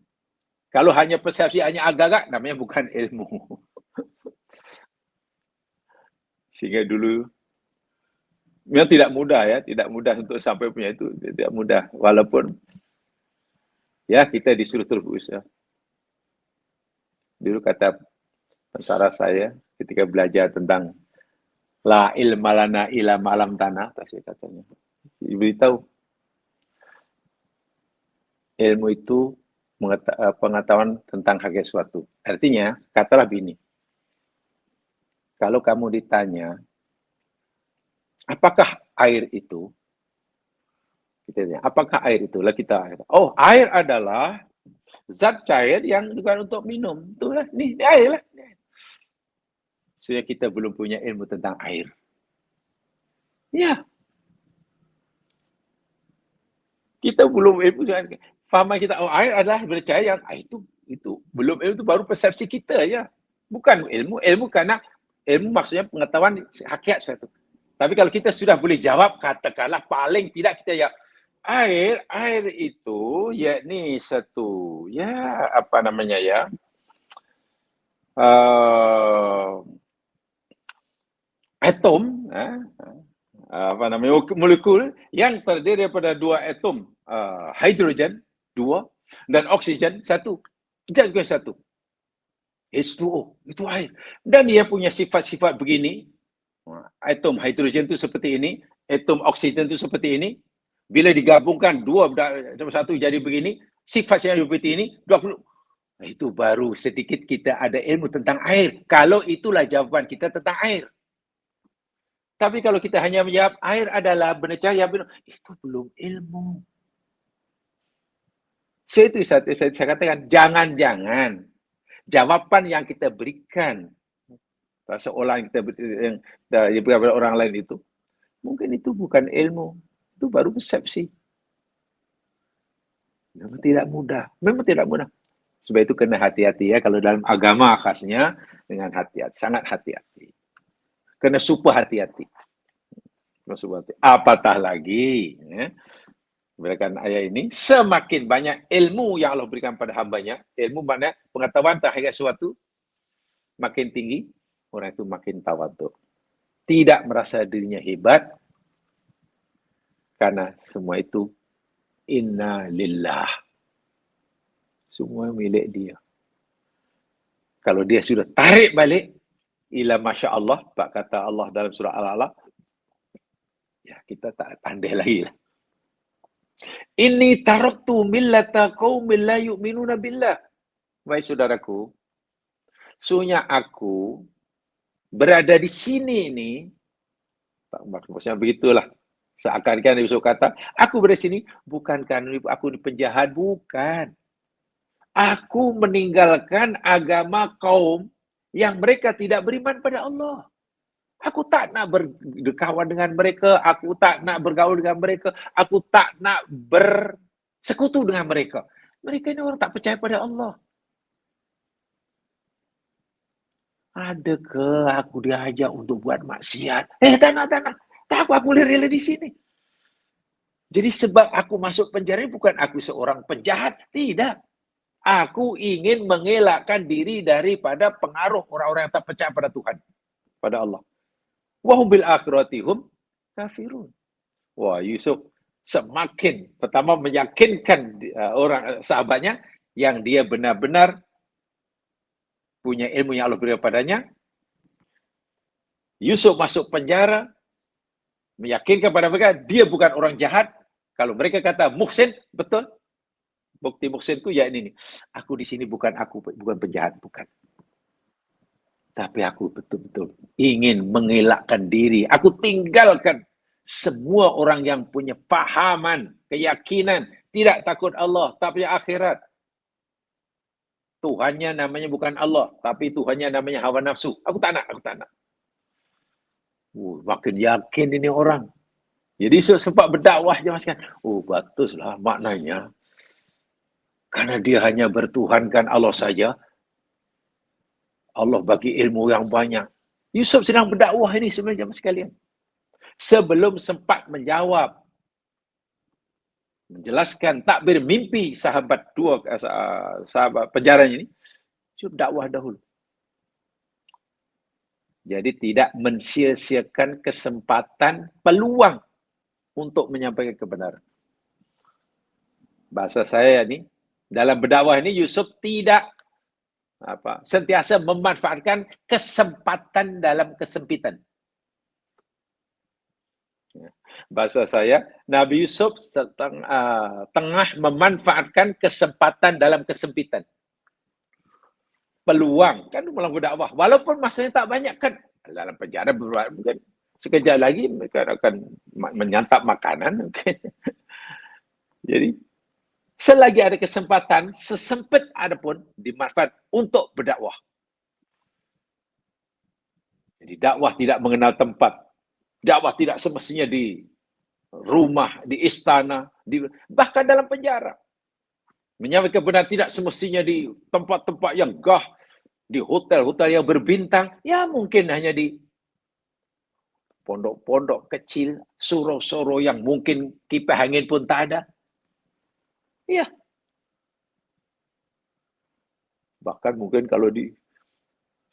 Kalau hanya persepsi, hanya agak-agak, namanya bukan ilmu. Sehingga dulu, memang tidak mudah ya, tidak mudah untuk sampai punya itu, tidak mudah. Walaupun, ya kita disuruh terus berusaha. Dulu kata pensara saya, ketika belajar tentang la ilma lana illa ma'lam tanah, saya katanya. Diberitahu, ilmu itu pengetahuan tentang hakikat suatu. Artinya, katalah begini, kalau kamu ditanya, apakah air itu? Kita tanya, apakah air itu? Lah kita, oh air adalah zat cair yang bukan untuk minum. Itulah, ini air lah. Sehingga kita belum punya ilmu tentang air. Ya. Kita belum ilmu. Faham kita, oh air adalah bercair yang itu belum ilmu, itu baru persepsi kita ya. Bukan ilmu karena ilmu maksudnya pengetahuan hakikat suatu. Tapi kalau kita sudah boleh jawab, katakanlah paling tidak kita ya air itu yakni satu ya apa namanya ya atom apa namanya molekul yang terdiri daripada dua atom hidrogen dua dan oksigen satu. Tidak juga satu. H2O itu air dan dia punya sifat-sifat begini. Atom hidrogen itu seperti ini, atom oksigen itu seperti ini. Bila digabungkan dua satu jadi begini, sifatnya seperti ini 20. Itu baru sedikit kita ada ilmu tentang air. Kalau itulah jawaban kita tentang air. Tapi kalau kita hanya menjawab air adalah bercahaya, itu belum ilmu. So itu saya katakan, jangan-jangan jawaban yang kita berikan seolah kita yang kepada orang lain itu, mungkin itu bukan ilmu, itu baru persepsi. Memang tidak mudah. Sebab itu kena hati-hati ya, kalau dalam agama khasnya dengan hati-hati, sangat hati-hati. Kena super hati-hati. Apatah lagi, ya. Berdasarkan ayat ini, semakin banyak ilmu yang Allah berikan pada hambanya, ilmu mana pengetahuan terhadap sesuatu, makin tinggi, orang itu makin tawaduk. Tidak merasa dirinya hebat, karena semua itu inna lillah. Semua milik dia. Kalau dia sudah tarik balik, ila masya Allah, Pak kata Allah dalam surah Al-Alaq, ya kita tak pandai lagi lah. Inni taraktu millata qaumin la yu'minuna billah. Wahai saudaraku, sesungguhnya aku berada di sini ini, maksudnya begitulah. Seakan-akan dia bisa kata, aku berada di sini bukan karena aku di penjahat, bukan. Aku meninggalkan agama kaum yang mereka tidak beriman pada Allah. Aku tak nak berkawan dengan mereka, aku tak nak bergaul dengan mereka, aku tak nak bersekutu dengan mereka. Mereka ini orang tak percaya pada Allah. Adakah aku diajak untuk buat maksiat? Tak nak. Tak aku rela di sini. Jadi sebab aku masuk penjara bukan aku seorang penjahat, tidak. Aku ingin mengelakkan diri daripada pengaruh orang-orang yang tak percaya pada Tuhan, pada Allah. Wahum bil akhiratihum kafirun. Wah, Yusuf semakin pertama meyakinkan orang sahabatnya yang dia benar-benar punya ilmu yang Allah berikan padanya. Yusuf masuk penjara, meyakinkan pada mereka dia bukan orang jahat. Kalau mereka kata muhsin, betul. Bukti muhsinku ya ini nih. Aku di sini bukan penjahat, bukan. Tapi aku betul-betul ingin mengelakkan diri. Aku tinggalkan semua orang yang punya fahaman, keyakinan, tidak takut Allah, tapi akhirat. Tuhannya namanya bukan Allah, tapi Tuhannya namanya hawa nafsu. Aku tak nak. Makin yakin ini orang. Jadi sempat berdakwah je mas kan. Batuslah maknanya. Karena dia hanya bertuhankan Allah saja. Allah bagi ilmu yang banyak. Yusuf sedang berdakwah ini sebenarnya jemaah sekalian. Sebelum sempat menjelaskan takbir mimpi sahabat penjaranya ini, Yusuf dakwah dahulu. Jadi tidak mensia-siakan kesempatan, peluang untuk menyampaikan kebenaran. Bahasa saya ni, dalam berdakwah ini Yusuf tidak sentiasa memanfaatkan kesempatan dalam kesempitan. Bahasa saya, Nabi Yusuf tengah memanfaatkan kesempatan dalam kesempitan. Peluang, kan dalam berdakwah. Walaupun masanya tak banyak kan, dalam penjara mungkin sekejap lagi mereka akan menyantap makanan. Okay. Jadi, selagi ada kesempatan, sesempit adapun dimanfaat untuk berdakwah. Jadi dakwah tidak mengenal tempat. Dakwah tidak semestinya di rumah, di istana, bahkan dalam penjara. Menyampaikan kebenaran tidak semestinya di tempat-tempat yang gah, di hotel-hotel yang berbintang, ya mungkin hanya di pondok-pondok kecil, surau-surau yang mungkin kipas angin pun tak ada. Ya. Bahkan mungkin kalau di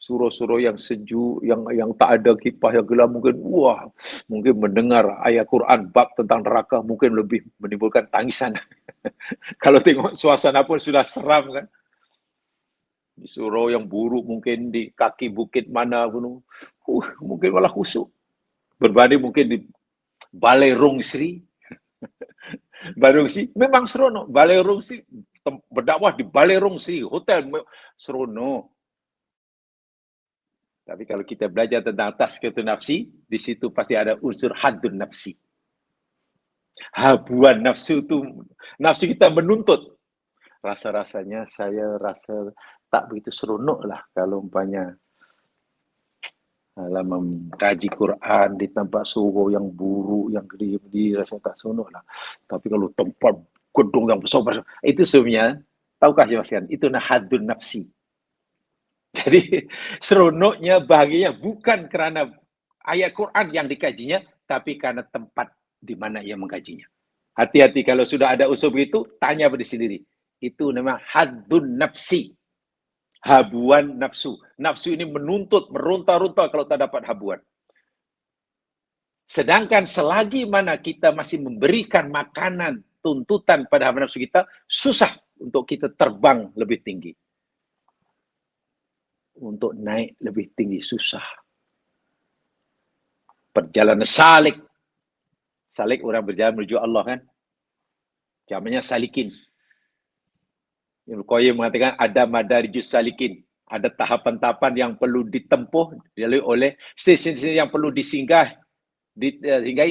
surau-surau yang sejuk, yang tak ada kipas yang gelap, mungkin mendengar ayat Quran bab tentang neraka mungkin lebih menimbulkan tangisan. Kalau tengok suasana pun sudah seram kan. Di surau yang buruk mungkin di kaki bukit mana gunung, mungkin malah khusyuk. Berbanding mungkin di Balai Rungsri. Balai Rungsri memang seronok. Balai Rungsri, berdakwah di Balai Rungsri, hotel seronok. Tapi kalau kita belajar tentang tazkiyatun nafsi, di situ pasti ada unsur haddun nafsi. Habuan nafsu itu, nafsu kita menuntut. Rasa-rasanya saya rasa tak begitu seronok lah kalau umpamanya dalam kaji Quran di tempat surau yang buruk, yang gede-gede, rasa tak seronok lah. Tapi kalau tempat gedung yang besar, itu sebenarnya, tahukah Mas kan, itu haddun nafsi. Jadi seronoknya, bahagianya bukan kerana ayat Quran yang dikajinya, tapi karena tempat di mana ia mengkajinya. Hati-hati kalau sudah ada usul begitu, tanya pada sendiri. Itu namanya haddun nafsi. Habuan nafsu. Nafsu ini menuntut, meronta-ronta kalau tak dapat habuan. Sedangkan selagi mana kita masih memberikan makanan, tuntutan pada hawa nafsu kita, susah untuk kita terbang lebih tinggi. Untuk naik lebih tinggi, susah. Perjalanan salik. Salik orang berjalan menuju Allah kan. Namanya salikin. Ibnu Qayyim mengatakan ada madarijus salikin. Ada tahapan-tahapan yang perlu ditempuh dilalui oleh stesen-stesen yang perlu disinggahi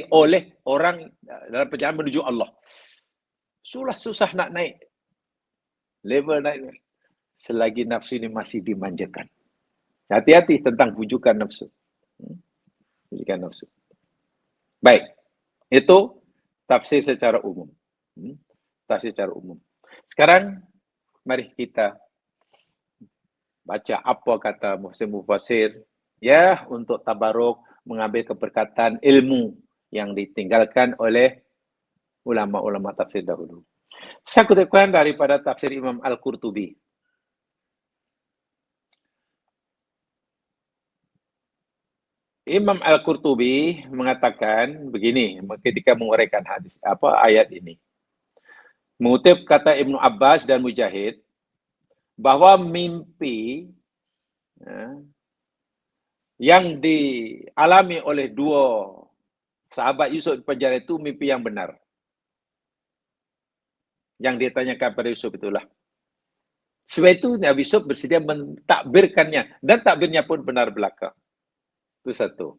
oleh orang dalam perjalanan menuju Allah. Susah nak naik. Level naik. Selagi nafsu ini masih dimanjakan. Hati-hati tentang bujukan nafsu. Bujukan nafsu. Baik. Itu tafsir secara umum. Tafsir secara umum. Sekarang mari kita baca apa kata Muhsin Mufassir ya untuk tabaruk mengambil keberkatan ilmu yang ditinggalkan oleh ulama-ulama tafsir dahulu. Saya kutipkan daripada tafsir Imam Al-Qurtubi. Imam Al-Qurtubi mengatakan begini ketika menguraikan hadis ayat ini. Mengutip kata Ibnu Abbas dan Mujahid bahwa mimpi yang dialami oleh dua sahabat Yusuf di penjara itu mimpi yang benar. Yang ditanyakan pada Yusuf itulah. Sebab itu Nabi Yusuf bersedia mentakbirkannya. Dan takbirnya pun benar belaka. Itu satu.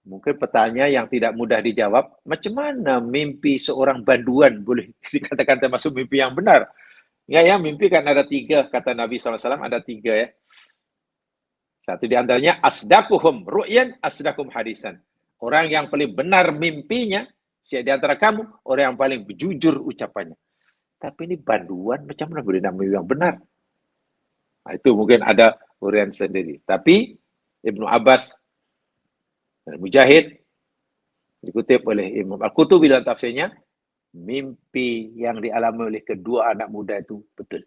Mungkin pertanyaan yang tidak mudah dijawab, macam mana mimpi seorang baduan boleh dikatakan termasuk mimpi yang benar? Ya, mimpi kan ada 3, kata Nabi SAW, ada 3 ya. Satu di antaranya, asdaquhum ru'yan asdaquhum hadisan. Orang yang paling benar mimpinya, di antara kamu, orang yang paling jujur ucapannya. Tapi ini baduan, macam mana boleh nama yang benar? Nah, itu mungkin ada urian sendiri. Tapi Ibnu Abbas dan Mujahid dikutip oleh Imam Al-Qurtubi dalam tafsirnya, mimpi yang dialami oleh kedua anak muda itu betul.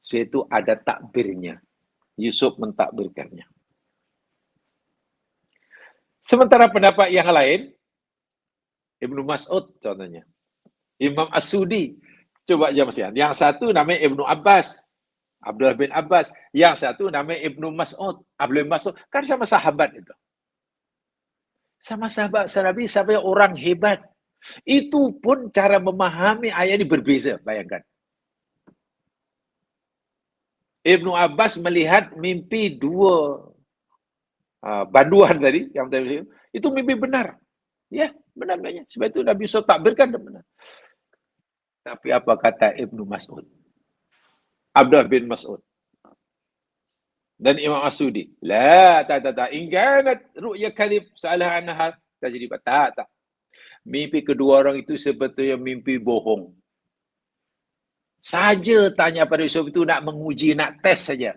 So, itu ada takbirnya. Yusuf mentakbirkannya. Sementara pendapat yang lain, Ibnu Mas'ud contohnya. Imam As-Sudi. Coba aja Mas Yan. Yang satu namanya Ibnu Abbas. Abdullah bin Abbas. Yang satu namanya Ibnu Mas'ud. Abdullah bin Mas'ud. Kan sama sahabat itu. Sama sahabat Nabi, sampai orang hebat. Itu pun cara memahami ayat ini berbeza. Bayangkan. Ibnu Abbas melihat mimpi dua baduan tadi. Yang tadi itu mimpi benar. Ya, benar-benarnya. Sebab itu Nabi Yusuf takbirkan benar. Tapi apa kata Ibnu Mas'ud? Abdullah bin Mas'ud. Dan Imam As-Sudi. La, tak. Inganat ru'ya kadhib salah anha tajribah. Tak. Mimpi kedua orang itu sebetulnya mimpi bohong. Saja tanya pada Yusuf itu nak menguji, nak tes saja.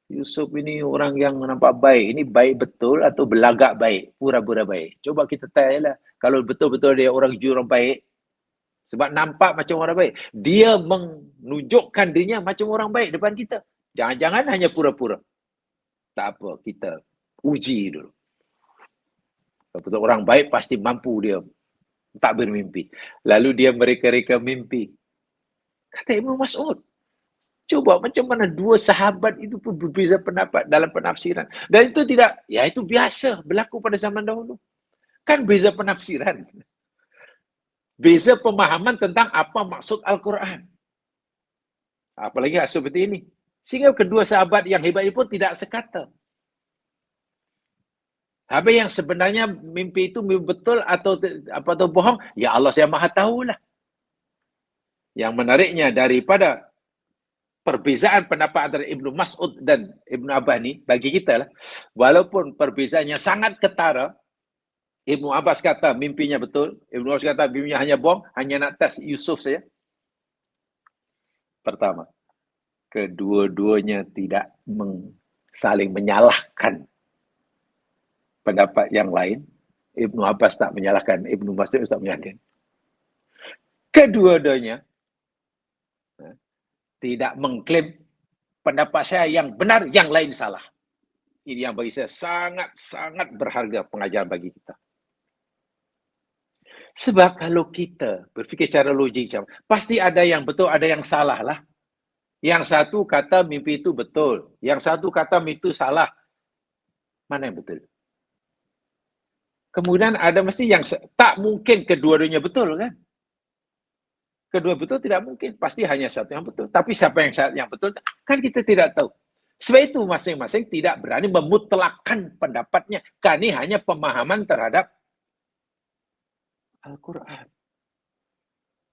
Yusuf ini orang yang nampak baik. Ini baik betul atau belagak baik? Pura-pura baik. Coba kita tanya lah. Kalau betul-betul dia orang jujur, orang baik. Sebab nampak macam orang baik. Dia menunjukkan dirinya macam orang baik depan kita. Jangan-jangan hanya pura-pura. Tak apa, kita uji dulu. Kalau betul orang baik, pasti mampu dia tak bermimpi. Lalu dia mereka-reka mimpi. Kata Ibnu Mas'ud. Coba macam mana dua sahabat itu pun berbeza pendapat dalam penafsiran. Dan itu tidak, ya itu biasa berlaku pada zaman dahulu. Kan beza penafsiran. Beza pemahaman tentang apa maksud Al-Quran. Apalagi seperti ini. Sehingga kedua sahabat yang hebat itu pun tidak sekata. Habis yang sebenarnya mimpi itu mimpi betul atau bohong, ya Allah saya maha tahulah. Yang menariknya daripada perbezaan pendapat antara Ibnu Mas'ud dan Ibnu Abbas ni, bagi kita lah, walaupun perbezaannya sangat ketara, Ibnu Abbas kata mimpinya betul, Ibnu Abbas kata mimpinya hanya bohong, hanya nak tes Yusuf saja. Pertama, kedua-duanya tidak saling menyalahkan pendapat yang lain. Ibnu Abbas tak menyalahkan, Ibnu Mas'ud tak menyalahkan. Kedua-duanya tidak mengklaim pendapat saya yang benar, yang lain salah. Ini yang bagi saya sangat-sangat berharga pengajaran bagi kita. Sebab kalau kita berfikir secara logik, pasti ada yang betul, ada yang salah lah. Yang satu kata mimpi itu betul, yang satu kata mimpi itu salah. Mana yang betul? Kemudian ada mesti yang tak mungkin kedua-duanya betul kan? Kedua betul tidak mungkin, pasti hanya satu yang betul. Tapi siapa yang betul kan kita tidak tahu. Sebab itu masing-masing tidak berani memutlakkan pendapatnya. Karena ini hanya pemahaman terhadap Al-Quran.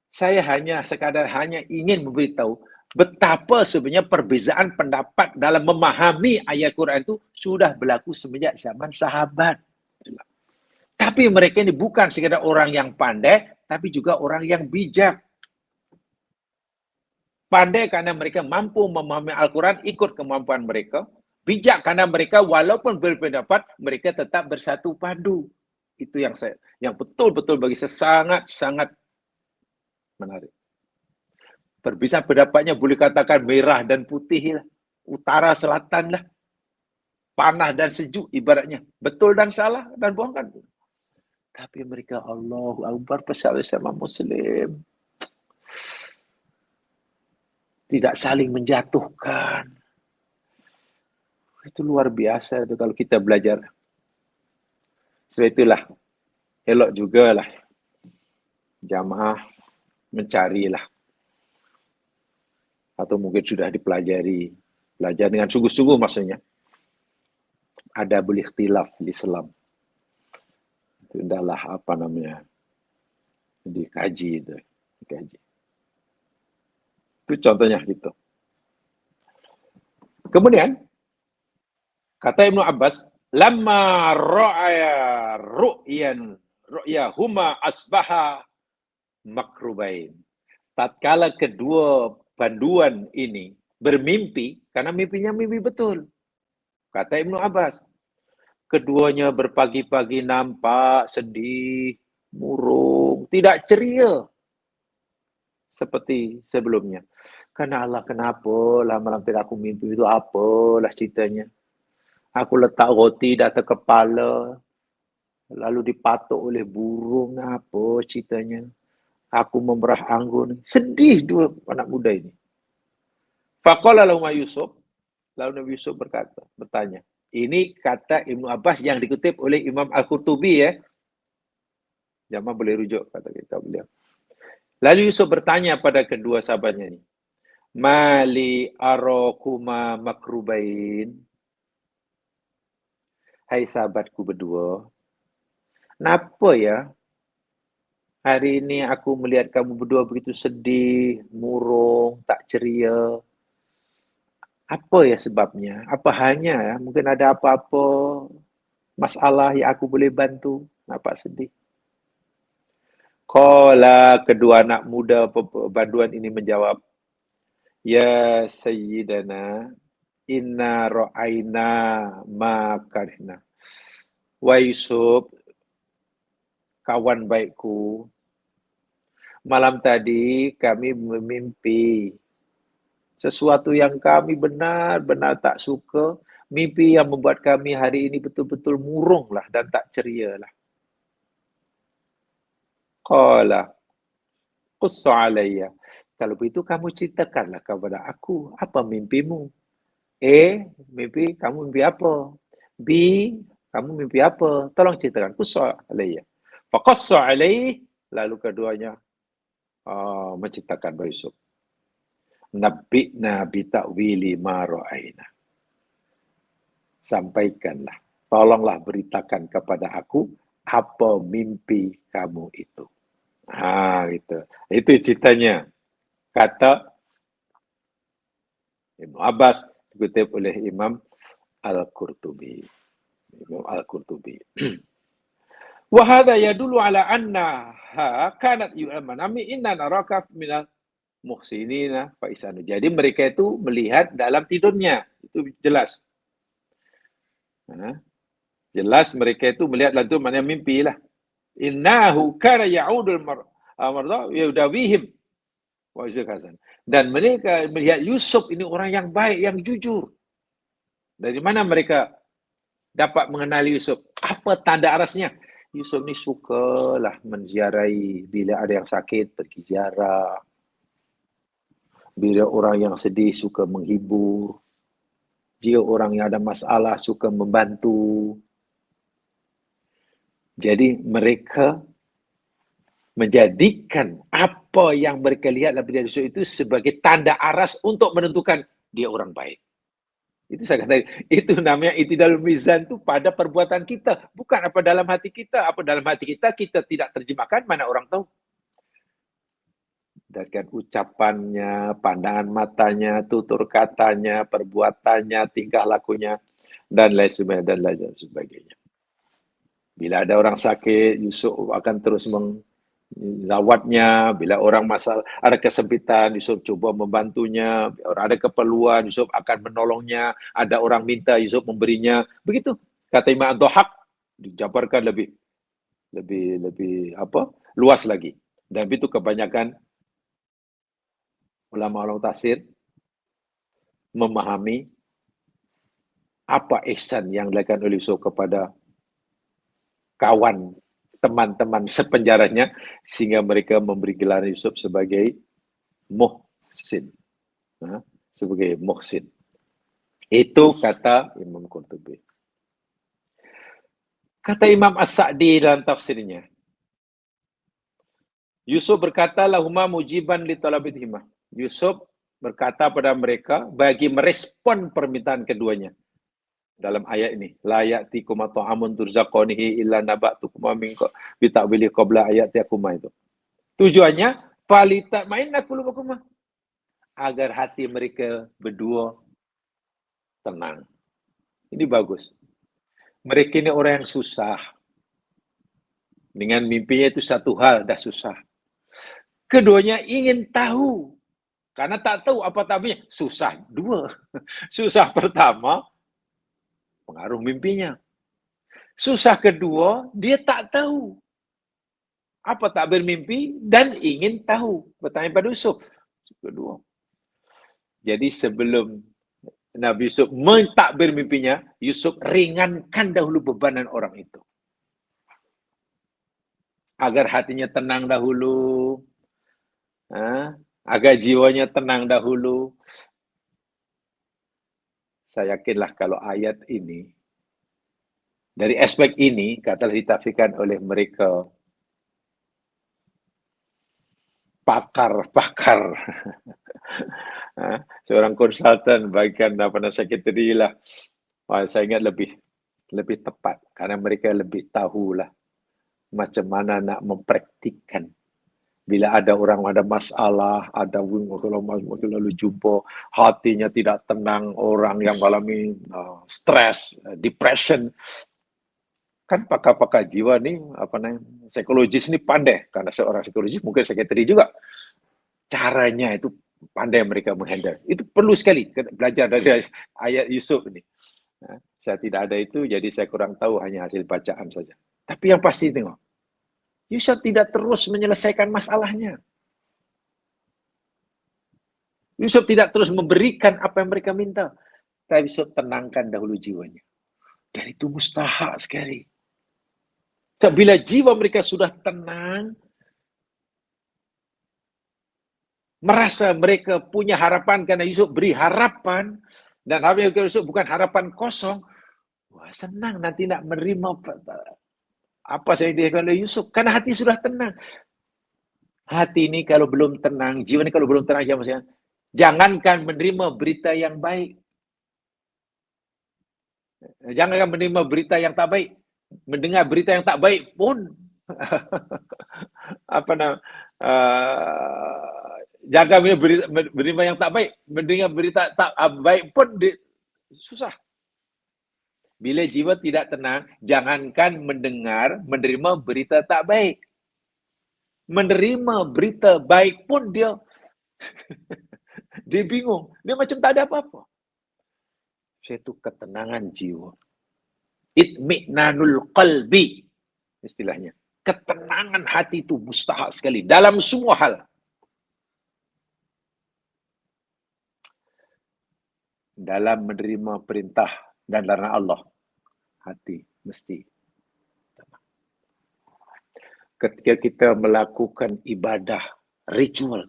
Saya sekadar ingin memberitahu betapa sebenarnya perbezaan pendapat dalam memahami ayat Quran itu sudah berlaku semenjak zaman sahabat. Tapi mereka ini bukan sekadar orang yang pandai, tapi juga orang yang bijak. Pandai karena mereka mampu memahami Al-Quran, ikut kemampuan mereka. Bijak karena mereka walaupun berpendapat, mereka tetap bersatu padu. Itu yang betul-betul bagi saya sangat menarik. Perbedaan pendapatnya boleh katakan merah dan putih lah. Utara, selatan lah. Panas dan sejuk ibaratnya. Betul dan salah dan bohong kan. Tapi mereka Allahu Akbar bersama Muslim. Tidak saling menjatuhkan. Itu luar biasa itu kalau kita belajar. Sebab itulah, elok juga lah jamaah mencarilah. Atau mungkin sudah dipelajari. Belajar dengan sungguh-sungguh maksudnya. Ada boleh ikhtilaf di Islam. Itu adalah dikaji itu. Dikaji. Itu contohnya gitu. Kemudian, kata Ibnu Abbas, lamma ra'aya ru'yahuma asbaha makrubain. Tatkala kedua panduan ini bermimpi, karena mimpinya mimpi betul. Kata Ibnu Abbas, keduanya berpagi-pagi nampak sedih, murung, tidak ceria seperti sebelumnya. Karena Allah, kenapa lah malam tadi aku mimpi itu, apalah ceritanya. Aku letak roti di atas kepala, lalu dipatuk oleh burung, apa ceritanya. Aku memerah anggur. Sedih dua anak muda ini. Faqala lahum Yusuf, lalu Nabi Yusuf bertanya. Ini kata Ibnu Abbas yang dikutip oleh Imam Al-Qurtubi ya. Jamaah boleh rujuk kata kita beliau. Lalu Yusuf bertanya pada kedua sahabatnya ini. Mali arokuma makrubain. Hai sahabatku berdua. Kenapa ya? Hari ini aku melihat kamu berdua begitu sedih, murung, tak ceria. Apa ya sebabnya? Apa hanya ya? Mungkin ada apa-apa masalah yang aku boleh bantu? Nampak sedih. Qala, kedua anak muda banduan ini menjawab, ya Sayyidana, inna ra'ayna ma karihna. Wa Yusuf, kawan baikku, malam tadi kami memimpi sesuatu yang kami benar-benar tak suka, mimpi yang membuat kami hari ini betul-betul murung lah dan tak ceria lah. Qala, qussu alayya. Kalau begitu kamu ceritakanlah kepada aku, apa mimpimu? Mimpi kamu mimpi apa? B, kamu mimpi apa? Tolong ceritakan. Qussu alayya. Faqassu alayhi, lalu keduanya menceritakan Nabi Yusuf. Nabbi'na bita'wili ma ra'ayna. Sampaikanlah, tolonglah beritakan kepada aku apa mimpi kamu itu. Gitu. Itu ceritanya. Kata Ibnu Abbas, dikutip oleh Imam Al-Qurtubi. Imam Al-Qurtubi. Wa hadha yadullu ala annaha kanat yu'manami inna naraka minal muhsinina fa isanu. Jadi mereka itu melihat dalam tidurnya. Itu jelas. Jelas mereka itu melihat lalu mana mimpi lah. Innahu kana ya'udul marda yudawihim wa Hasan. Dan mereka melihat Yusuf ini orang yang baik, yang jujur. Dari mana mereka dapat mengenali Yusuf? Apa tanda arasnya? Yusuf ni sukalah menziarahi. Bila ada yang sakit, pergi ziarah. Bila orang yang sedih, suka menghibur. Jika orang yang ada masalah, suka membantu. Jadi mereka menjadikan apa yang mereka lihat dalam diri Yusuf itu sebagai tanda aras untuk menentukan dia orang baik. Itu saya kata, itu namanya itidal mizan itu pada perbuatan kita, bukan apa dalam hati kita. Apa dalam hati kita, kita tidak terjemahkan, mana orang tahu. Dan kan ucapannya, pandangan matanya, tutur katanya, perbuatannya, tingkah lakunya, dan lain sebagainya. Bila ada orang sakit, Yusuf akan terus merawatnya. Bila orang masalah ada kesempitan, Yusuf coba membantunya. Orang ada keperluan, Yusuf akan menolongnya. Ada orang minta, Yusuf memberinya. Begitu. Kata Imam Ad-Dhahak, dijabarkan lebih luas lagi. Dan itu kebanyakan ulama-ulama tafsir memahami apa ihsan yang dilakukan oleh Yusuf kepada kawan, teman-teman sepenjaranya, sehingga mereka memberi gelar Yusuf sebagai muhsin. Sebagai muhsin. Itu kata Imam Qurtubi. Kata Imam As-Sa'di dalam tafsirnya, Yusuf berkata, lahuma mujiban li talabithima. Yusuf berkata pada mereka bagi merespon permintaan keduanya. Dalam ayat ini, la ya'tikum ta'amun turzaqanihi illa naba'tukum min bita'wili qabla ayatikum itu. Tujuannya falita mainna qulubukum, agar hati mereka berdua tenang. Ini bagus. Mereka ini orang yang susah. Dengan mimpinya itu satu hal dah susah. Keduanya ingin tahu. Karena tak tahu apa tabinya. Susah dua. Susah pertama, pengaruh mimpinya. Susah kedua, dia tak tahu apa tak bermimpi dan ingin tahu. Bertanya pada Yusuf. Kedua. Jadi sebelum Nabi Yusuf mentakbir mimpinya, Yusuf ringankan dahulu bebanan orang itu. Agar hatinya tenang dahulu. Agar jiwanya tenang dahulu. Saya yakinlah kalau ayat ini, dari aspek ini, katalah ditafsirkan oleh mereka pakar-pakar. Seorang konsultan bagian sekretari lah. Saya ingat lebih tepat. Karena mereka lebih tahulah macam mana nak mempraktikkan. Bila ada orang ada masalah, ada lalu jumpa, hatinya tidak tenang, orang yang mengalami stres, depression. Kan pakar-pakar jiwa ni, psikologis ni pandai. Karena seorang psikologis mungkin sekretari juga. Caranya itu pandai mereka menghandle. Itu perlu sekali belajar dari ayat Yusuf ni. Saya tidak ada itu, jadi saya kurang tahu, hanya hasil bacaan saja. Tapi yang pasti tengok, Yusuf tidak terus menyelesaikan masalahnya. Yusuf tidak terus memberikan apa yang mereka minta. Tapi Yusuf tenangkan dahulu jiwanya. Dan itu mustahak sekali. Bila jiwa mereka sudah tenang, merasa mereka punya harapan karena Yusuf beri harapan, dan harapan Yusuf bukan harapan kosong, wah senang nanti nak menerima apa yang dikatakan oleh Yusuf, karena hati sudah tenang. Hati ini kalau belum tenang, jiwa ini kalau belum tenang, jangankan menerima berita yang baik, jangankan menerima berita yang tak baik, mendengar berita yang tak baik pun jangan menerima yang tak baik, mendengar berita tak baik pun susah. Bila jiwa tidak tenang, jangankan mendengar, menerima berita tak baik. Menerima berita baik pun dia bingung. Dia macam tak ada apa-apa. Itu ketenangan jiwa. Itmi'nanul qalbi, istilahnya. Ketenangan hati itu mustahak sekali dalam semua hal. Dalam menerima perintah dan larangan Allah, hati mesti tenang. Ketika kita melakukan ibadah, ritual,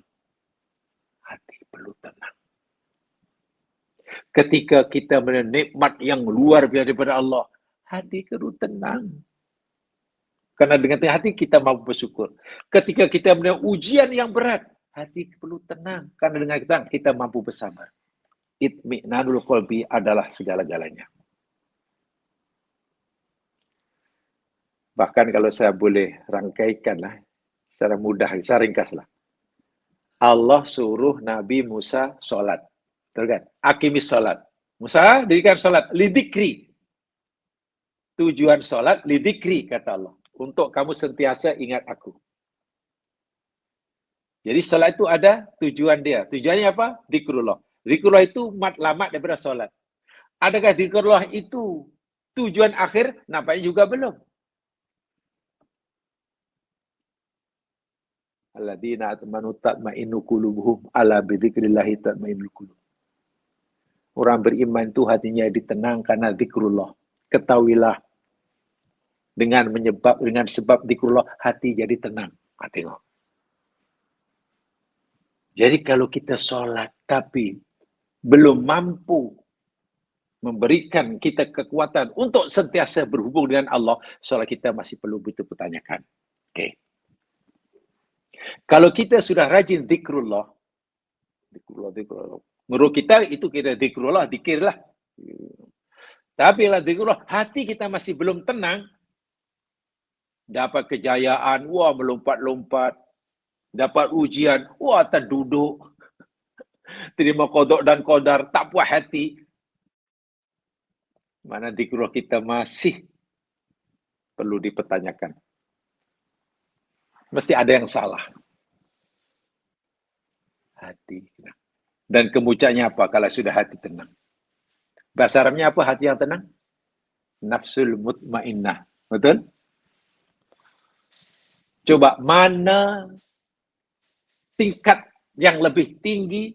hati perlu tenang. Ketika kita menikmat yang luar biasa daripada Allah, hati perlu tenang. Karena dengan hati kita mampu bersyukur. Ketika kita menerima ujian yang berat, hati perlu tenang. Karena dengan kita mampu bersabar. Itmi'nanul qalbi adalah segala-galanya. Bahkan kalau saya boleh rangkaikan lah, secara mudah, saya ringkaslah. Allah suruh Nabi Musa sholat. Betul kan? Akimis sholat. Musa, dirikan sholat. Lidikri. Tujuan sholat, lidikri, kata Allah. Untuk kamu sentiasa ingat aku. Jadi salat itu ada tujuan dia. Tujuannya apa? Zikrullah. Zikrullah itu matlamat daripada salat. Adakah zikrullah itu tujuan akhir? Nampaknya juga belum. Alladzina atmanu tatma'innu qulubuhum ala bidzikrillah tatma'innul qulub. Orang beriman itu hatinya ditenang karena zikrullah. Ketahuilah dengan sebab zikrullah hati jadi tenang. Tengok. Jadi kalau kita sholat tapi belum mampu memberikan kita kekuatan untuk sentiasa berhubung dengan Allah, sholat kita masih perlu dipertanyakan. Oke. Kalau kita sudah rajin zikrullah, menurut kita itu kira zikrullah, zikirlah. Tapi lah zikrullah, hati kita masih belum tenang, dapat kejayaan, wah melompat-lompat, dapat ujian, wah terduduk, terima qada dan qadar, tak puas hati. Mana zikrullah kita masih perlu dipertanyakan. Mesti ada yang salah. Hati. Dan kemucanya apa kalau sudah hati tenang? Bahasa Arabnya apa hati yang tenang? Nafsul mutmainnah. Betul? Coba mana tingkat yang lebih tinggi,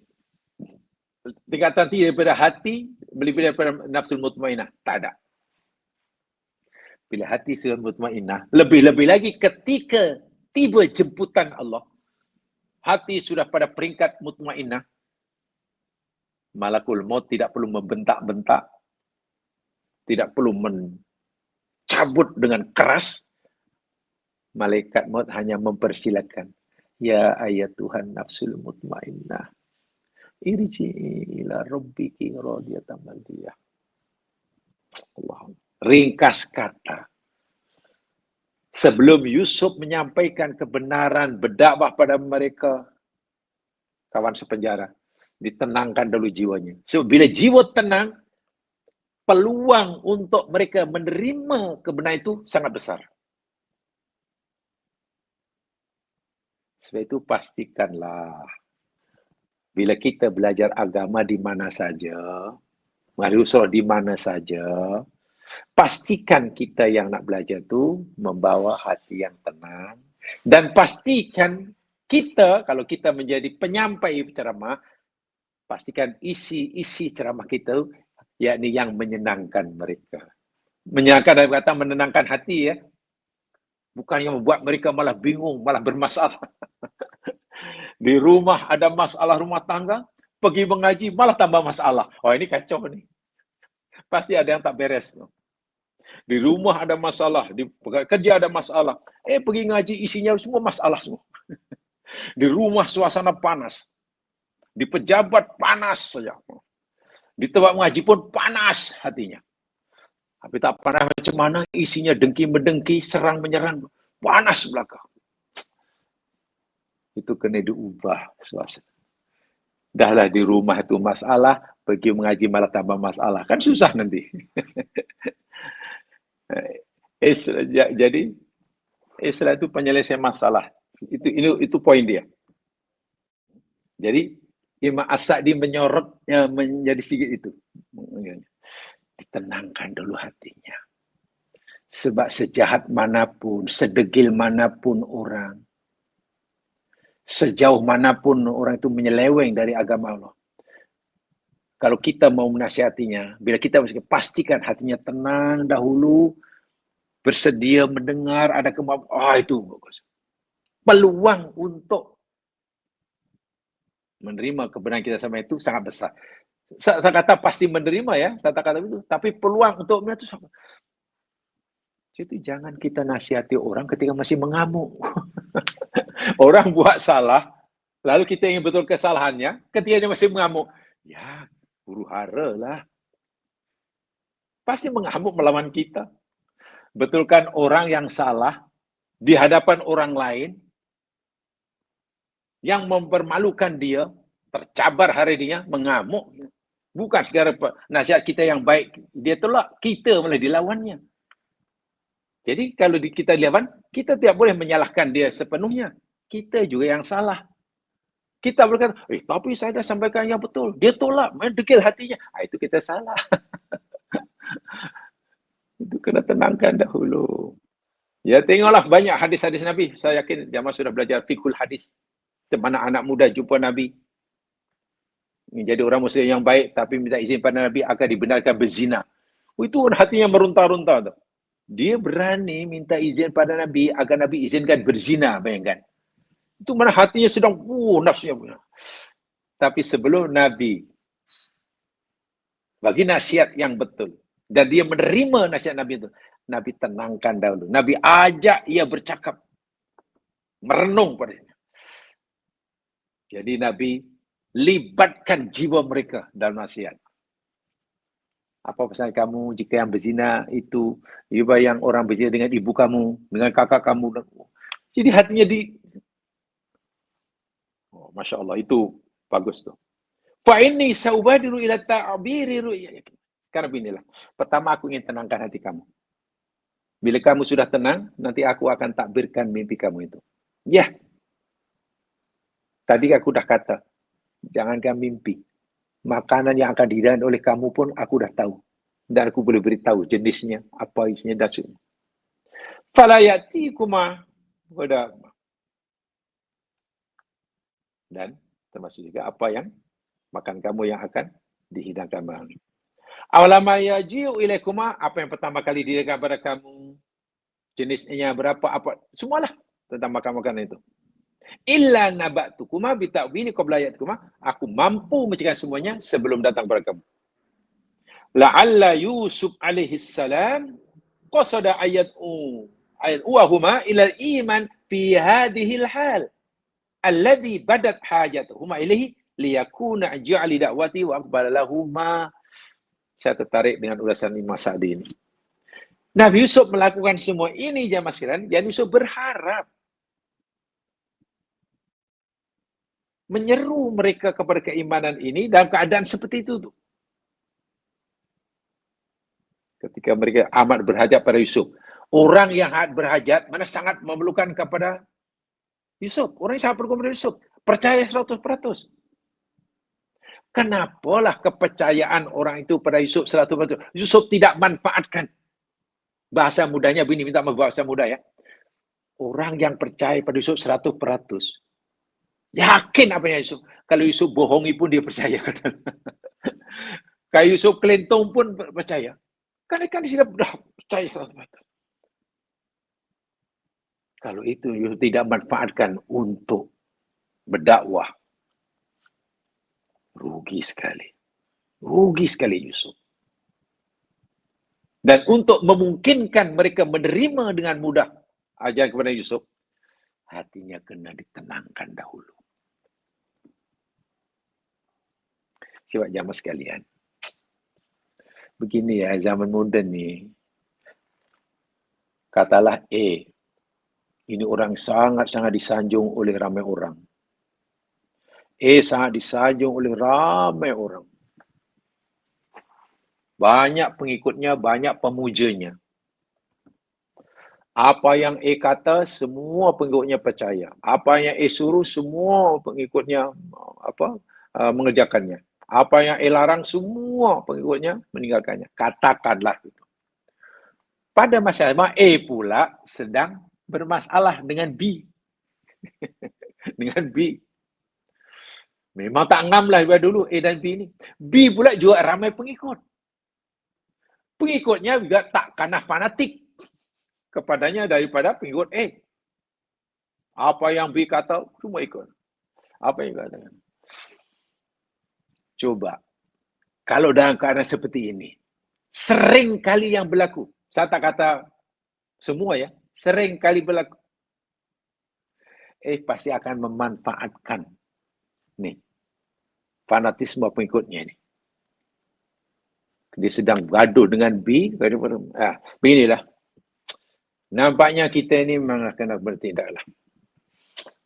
tingkatan tinggi daripada hati, lebih daripada nafsul mutmainnah? Tak ada. Bila hati sudah mutmainnah, lebih-lebih lagi ketika tiba jemputan Allah, hati sudah pada peringkat mutmainnah, malakul maut tidak perlu membentak-bentak, tidak perlu mencabut dengan keras. Malaikat maut hanya mempersilakan, ya ayat Tuhan nafsul mutmainnah, irji'i ila rabbiki radiyatan mardiyah. Allah. Ringkas kata, sebelum Yusuf menyampaikan kebenaran, berdakwah pada mereka, kawan sepenjara, ditenangkan dulu jiwanya. So, bila jiwa tenang, peluang untuk mereka menerima kebenaran itu sangat besar. Sebab itu pastikanlah, bila kita belajar agama di mana saja, mengalir di mana saja, pastikan kita yang nak belajar itu membawa hati yang tenang, dan pastikan kita, kalau kita menjadi penyampai ceramah, pastikan isi ceramah kita, yakni yang menyenangkan mereka. Menyenangkan dalam kata menenangkan hati, ya. Bukan yang membuat mereka malah bingung, malah bermasalah. Di rumah ada masalah rumah tangga, pergi mengaji malah tambah masalah. Oh, ini kacau nih. Pasti ada yang tak beres. Di rumah ada masalah, di kerja ada masalah. Pergi ngaji isinya semua masalah semua. Di rumah suasana panas. Di pejabat panas saja. Di tempat mengaji pun panas hatinya. Tapi tak panas macam mana, isinya dengki-mendengki, serang-menyerang. Panas belakang. Itu kena diubah suasana. Dahlah di rumah itu masalah, pergi mengaji malah tambah masalah. Kan susah nanti. Jadi, Islam itu penyelesaian masalah. Itu poin dia. Jadi, Imam As-Sa'di menyorotnya menjadi sedikit itu. Ditenangkan dulu hatinya. Sebab sejahat manapun, sedegil manapun orang, sejauh manapun orang itu menyeleweng dari agama Allah, kalau kita mau menasihatinya, bila kita pastikan hatinya tenang dahulu, bersedia mendengar, ada kemampuan, itu bagus. Peluang untuk menerima kebenaran kita sama itu sangat besar. Saya kata pasti menerima ya, saya kata itu, tapi peluang untuk itu sangat. Jadi jangan kita nasihati orang ketika masih mengamuk. Orang buat salah, lalu kita ingin betul kesalahannya, ketika dia masih mengamuk. Ya, huru hara lah. Pasti mengamuk melawan kita. Betulkan orang yang salah di hadapan orang lain, yang mempermalukan dia, tercabar hari dia, mengamuk. Bukan segala nasihat kita yang baik, dia tolak, kita malah dilawannya. Jadi kalau kita dilawan, kita tidak boleh menyalahkan dia sepenuhnya. Kita juga yang salah. Kita berkata, tapi saya dah sampaikan yang betul. Dia tolak, main degil hatinya. Itu kita salah. Itu kena tenangkan dahulu. Ya, tengoklah banyak hadis-hadis Nabi. Saya yakin jamaah sudah belajar fiqhul hadis. Di mana anak muda jumpa Nabi. Menjadi orang muslim yang baik, tapi minta izin pada Nabi akan dibenarkan berzina. Itu hatinya meronta-ronta. Dia berani minta izin pada Nabi agar Nabi izinkan berzina, bayangkan. Itu mana hatinya sedang, nafsunya. Tapi sebelum Nabi bagi nasihat yang betul, dan dia menerima nasihat Nabi itu, Nabi tenangkan dahulu. Nabi ajak ia bercakap, merenung padanya. Jadi Nabi libatkan jiwa mereka dalam nasihat. Apa pesan kamu jika yang berzina itu, yang orang berzina dengan ibu kamu, dengan kakak kamu. Jadi hatinya Masya Allah, itu bagus tuh. Fa inni saubadiru ila ta'biri ru'yatik. Karena beginilah. Pertama aku ingin tenangkan hati kamu. Bila kamu sudah tenang, nanti aku akan takbirkan mimpi kamu itu. Ya. Tadi aku dah kata, jangankan mimpi. Makanan yang akan dihidangkan oleh kamu pun aku dah tahu. Dan aku boleh beritahu jenisnya, apa isinya, dan sebagainya. Fala ya'tikuma dan termasuk juga apa yang makan kamu yang akan dihidangkan malam. Awalama yaji'u ilaikuma, apa yang pertama kali dihidangkan kepada kamu, jenisnya berapa, apa, semualah tentang makan-makanan itu. Illa naba'tukuma bita'wili qabla ayatukuma, aku mampu mencegah semuanya sebelum datang kepada kamu. La'alla Yusuf alaihi salam qasada ayat wahuma ila iman fi hadhil hal alladhi badat hajatuhuma ilaihi liyakuna ja'ali da'wati wa aqbala lahuma. Saya tertarik dengan ulasan Imam Sa'di ini. Nabi Yusuf melakukan semua ini jamaah sekalian, dan Yusuf berharap menyeru mereka kepada keimanan ini dalam keadaan seperti itu. Ketika mereka amat berhajat pada Yusuf. Orang yang berhajat, mana sangat memerlukan kepada Yusuf. Orang yang sangat berguna kepada Yusuf. Percaya 100%. Kenapalah kepercayaan orang itu pada Yusuf 100%? Yusuf tidak manfaatkan. Bahasa mudahnya begini, minta maaf bahasa mudah ya. Orang yang percaya pada Yusuf 100%. Yakin apanya Yusuf. Kalau Yusuf bohongi pun dia percaya. Kalau Yusuf kelentong pun percaya. Karena kan dia sudah percaya 100%. Kalau itu Yusuf tidak manfaatkan untuk berdakwah, rugi sekali. Rugi sekali Yusuf. Dan untuk memungkinkan mereka menerima dengan mudah ajaran kepada Yusuf, hatinya kena ditenangkan dahulu. Sebab jamaah sekalian, begini ya, zaman moden ni, katalah ini orang sangat-sangat disanjung oleh ramai orang. Sangat disanjung oleh ramai orang. Banyak pengikutnya, banyak pemujanya. Apa yang kata, semua pengikutnya percaya. Apa yang suruh, semua pengikutnya mengerjakannya. Apa yang larang, semua pengikutnya meninggalkannya. Katakanlah itu. Pada masa yang sama, A pula sedang bermasalah dengan B. Dengan B. Memang tak ngam lah dulu A dan B ni. B pula juga ramai pengikut. Pengikutnya juga tak kalah fanatik kepadanya daripada pengikut A. Apa yang B kata, semua ikut. Apa yang kata? Coba, kalau dalam keadaan seperti ini, sering kali yang berlaku. Saya tak kata semua ya, sering kali berlaku. Pasti akan memanfaatkan nih fanatisme pengikutnya ini. Dia sedang gaduh dengan B. Beginilah. Nampaknya kita ini memang kena bertindaklah.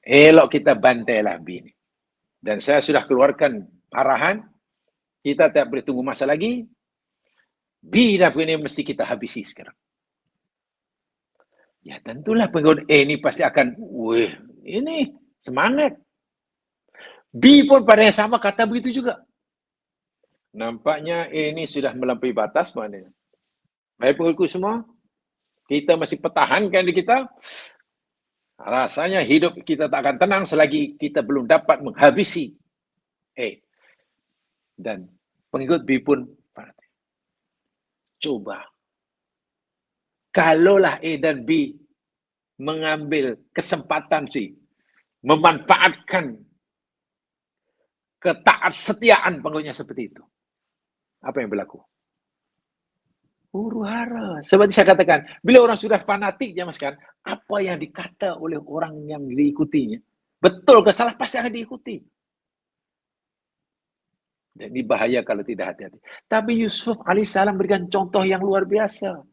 Elok kita bantailah B ini. Dan saya sudah keluarkan arahan. Kita tak boleh tunggu masa lagi. B dah ini mesti kita habisi sekarang. Ya tentulah pengikut A ini pasti akan, weh, ini semangat. B pun pada yang sama kata begitu juga. Nampaknya A ini sudah melampaui batas maknanya. Baik pengikut semua, kita masih pertahankan diri kita. Rasanya hidup kita tak akan tenang selagi kita belum dapat menghabisi A. Dan pengikut B pun, coba. Kalaulah A dan B mengambil kesempatan C, memanfaatkan ketaatsetiaan pengikutnya seperti itu. Apa yang berlaku? Huru-hara. Seperti saya katakan, bila orang sudah fanatik zaman sekarang, apa yang dikata oleh orang yang diikutinya, betul ke salah pasti akan diikuti. Dan ini bahaya kalau tidak hati-hati. Tapi Yusuf alaihissalam berikan contoh yang luar biasa.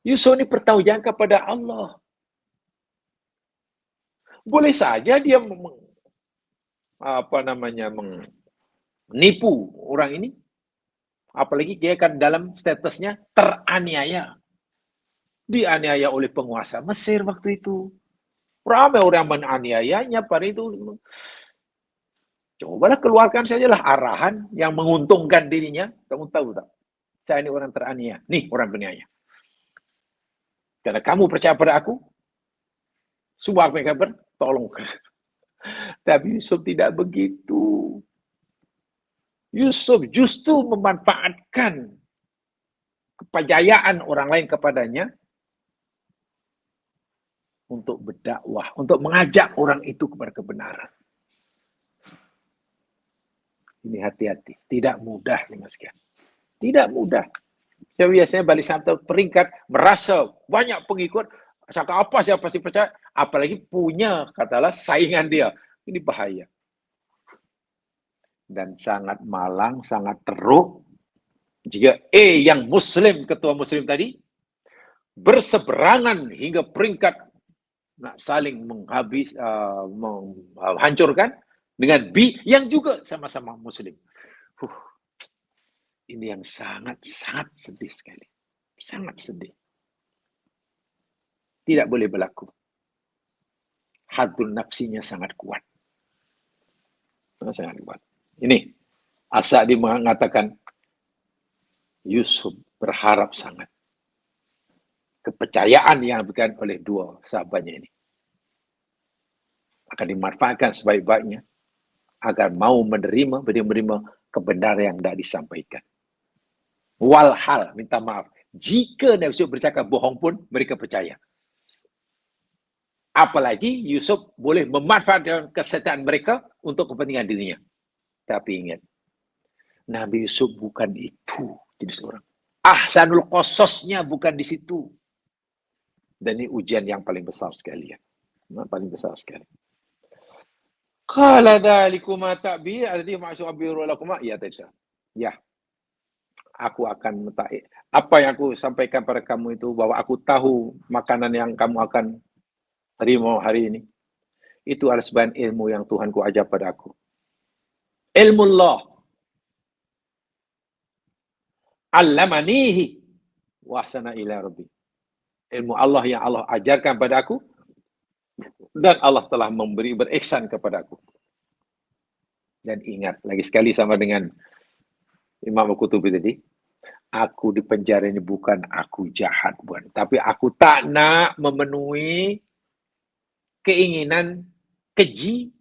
Yusuf ini bertanggungjawab kepada Allah. Boleh saja dia menipu orang ini. Apalagi dia kan dalam statusnya teraniaya. Dianiaya oleh penguasa Mesir waktu itu. Ramai orang menganiayanya pada itu. Cobalah keluarkan sajalah arahan yang menguntungkan dirinya. Kamu tahu tak? Saya ini orang teraniaya. Nih orang penganiaya. Karena kamu percaya pada aku, semua apa yang kabar, tolong. Tapi Yusuf tidak begitu. Yusuf justru memanfaatkan kepercayaan orang lain kepadanya untuk berdakwah, untuk mengajak orang itu kepada kebenaran. Ini hati-hati. Tidak mudah, Mas Kian. Tidak mudah. Saya biasanya balik sampai peringkat, merasa banyak pengikut, cakap apa saya pasti percaya, apalagi punya, katalah, saingan dia. Ini bahaya. Dan sangat malang, sangat teruk jika yang Muslim, ketua Muslim tadi, berseberangan hingga peringkat nak saling menghancurkan dengan B yang juga sama-sama Muslim. Ini yang sangat-sangat sedih sekali. Sangat sedih. Tidak boleh berlaku. Hadun nafsinya sangat kuat. Sangat kuat. Ini As-Sa'di mengatakan Yusuf berharap sangat kepercayaan yang diberikan oleh dua sahabatnya ini akan dimanfaatkan sebaik-baiknya agar mau menerima kebenaran yang tidak disampaikan. Walhal, minta maaf, jika Nabi Yusuf bercakap bohong pun mereka percaya. Apalagi Yusuf boleh memanfaatkan kesetiaan mereka untuk kepentingan dirinya. Tapi ingat, Nabi Yusuf bukan itu jenis orang. Ahsanul qasasnya bukan di situ. Dan ini ujian yang paling besar sekali ya. Paling besar sekali. Qala dhalikuma ta'bir alladhi ma'syu'abiru lakuma. Ya, Taisa. Ya. Aku akan apa yang aku sampaikan pada kamu itu, bahwa aku tahu makanan yang kamu akan terima hari ini. Itu adalah sebagian ilmu yang Tuhan ku ajar pada aku. Ilmu Allah. Allamanihi wahsana ila rabbi. Ilmu Allah yang Allah ajarkan pada aku. Dan Allah telah berihsan kepada aku. Dan ingat, lagi sekali sama dengan Imam Al-Qutubi tadi. Aku di penjara ini bukan aku jahat, bukan. Tapi aku tak nak memenuhi keinginan keji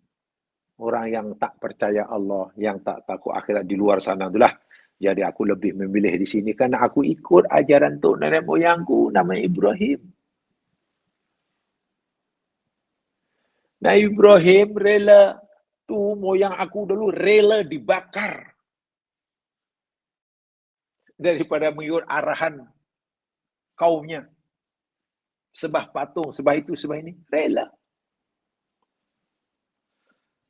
orang yang tak percaya Allah, yang tak takut akhirat di luar sana itulah. Jadi aku lebih memilih di sini karena aku ikut ajaran tok nenek moyangku namanya Ibrahim. Nah Ibrahim rela tu moyang aku dulu rela dibakar daripada mengikut arahan kaumnya. Sebah patung, sebah itu, sebah ini. Rela.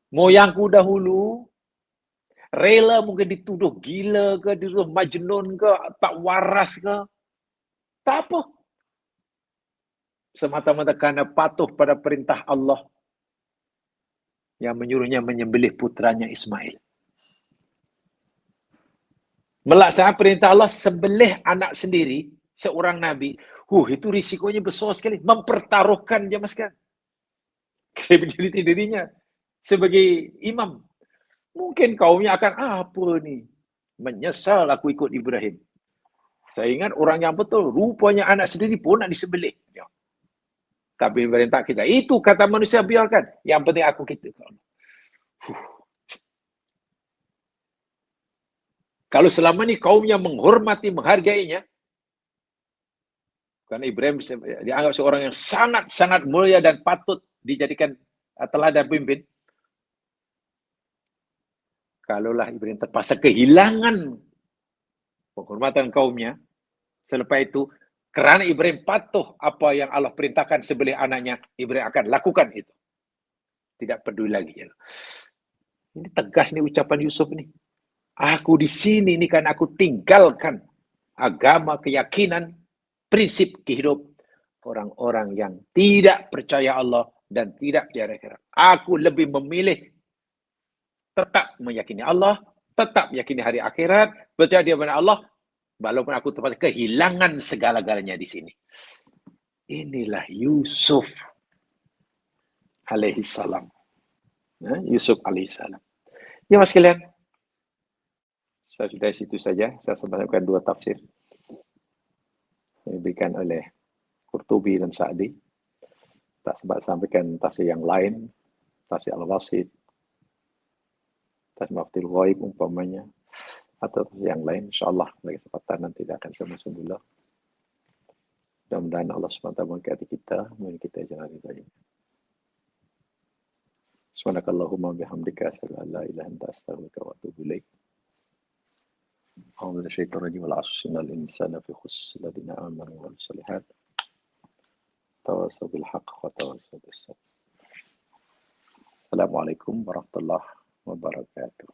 Moyangku dahulu rela mungkin dituduh gila ke, dituduh majnun ke, tak waras ke. Tak apa. Semata-mata karena patuh pada perintah Allah yang menyuruhnya menyembelih putranya Ismail. Melaksanakan perintah Allah sembelih anak sendiri, seorang Nabi, itu risikonya besar sekali. Mempertaruhkan jemaah sekalian credibility dirinya sebagai imam. Mungkin kaumnya akan, apa ni? Menyesal aku ikut Ibrahim. Saya ingat orang yang betul, rupanya anak sendiri pun nak disembelih. Tapi Ibrahim tak kisah. Itu kata manusia, biarkan. Yang penting aku kita. Kalau selama ni kaumnya menghormati, menghargainya, karena Ibrahim dianggap seorang yang sangat-sangat mulia dan patut dijadikan teladan pemimpin. Kalaulah Ibrahim terpaksa kehilangan penghormatan kaumnya, selepas itu, kerana Ibrahim patuh apa yang Allah perintahkan sebelih anaknya, Ibrahim akan lakukan itu. Tidak peduli lagi. Ini tegas nih ucapan Yusuf nih. Aku di sini nih kan aku tinggalkan agama, keyakinan, prinsip kehidup orang-orang yang tidak percaya Allah dan tidak percaya akhirat. Aku lebih memilih tetap meyakini Allah, tetap meyakini hari akhirat, percaya dia kepada Allah, walaupun aku terpaksa kehilangan segala-galanya di sini. Inilah Yusuf alaihissalam. Yusuf alaihissalam. Ya mas sekalian, saya sudah situ saja. Saya sampaikan dua tafsir yang diberikan oleh Qurtubi dan Sa'di. Tak sempat sampaikan tafsir yang lain, tafsir Al-Wasit, tafsir Maftil Ghaib umpamanya, atau tafsir yang lain. InsyaAllah, pada kesempatan nanti tidak akan semula-semula. Mudah-mudahan Allah SWT memberkati kita, mungkin kita jangan ridhanya. Subhanakallahumma bihamdika asyhadu an la ilaha illa anta astaghfiruka wa atubu ilaik. أعوذ بالله من الشيطان الرجيم والعصر إن الإنسان في خسر الذين آمنوا وعملوا الصالحات تواصوا بالحق وتواصوا بالصبر. السلام عليكم ورحمة الله وبركاته.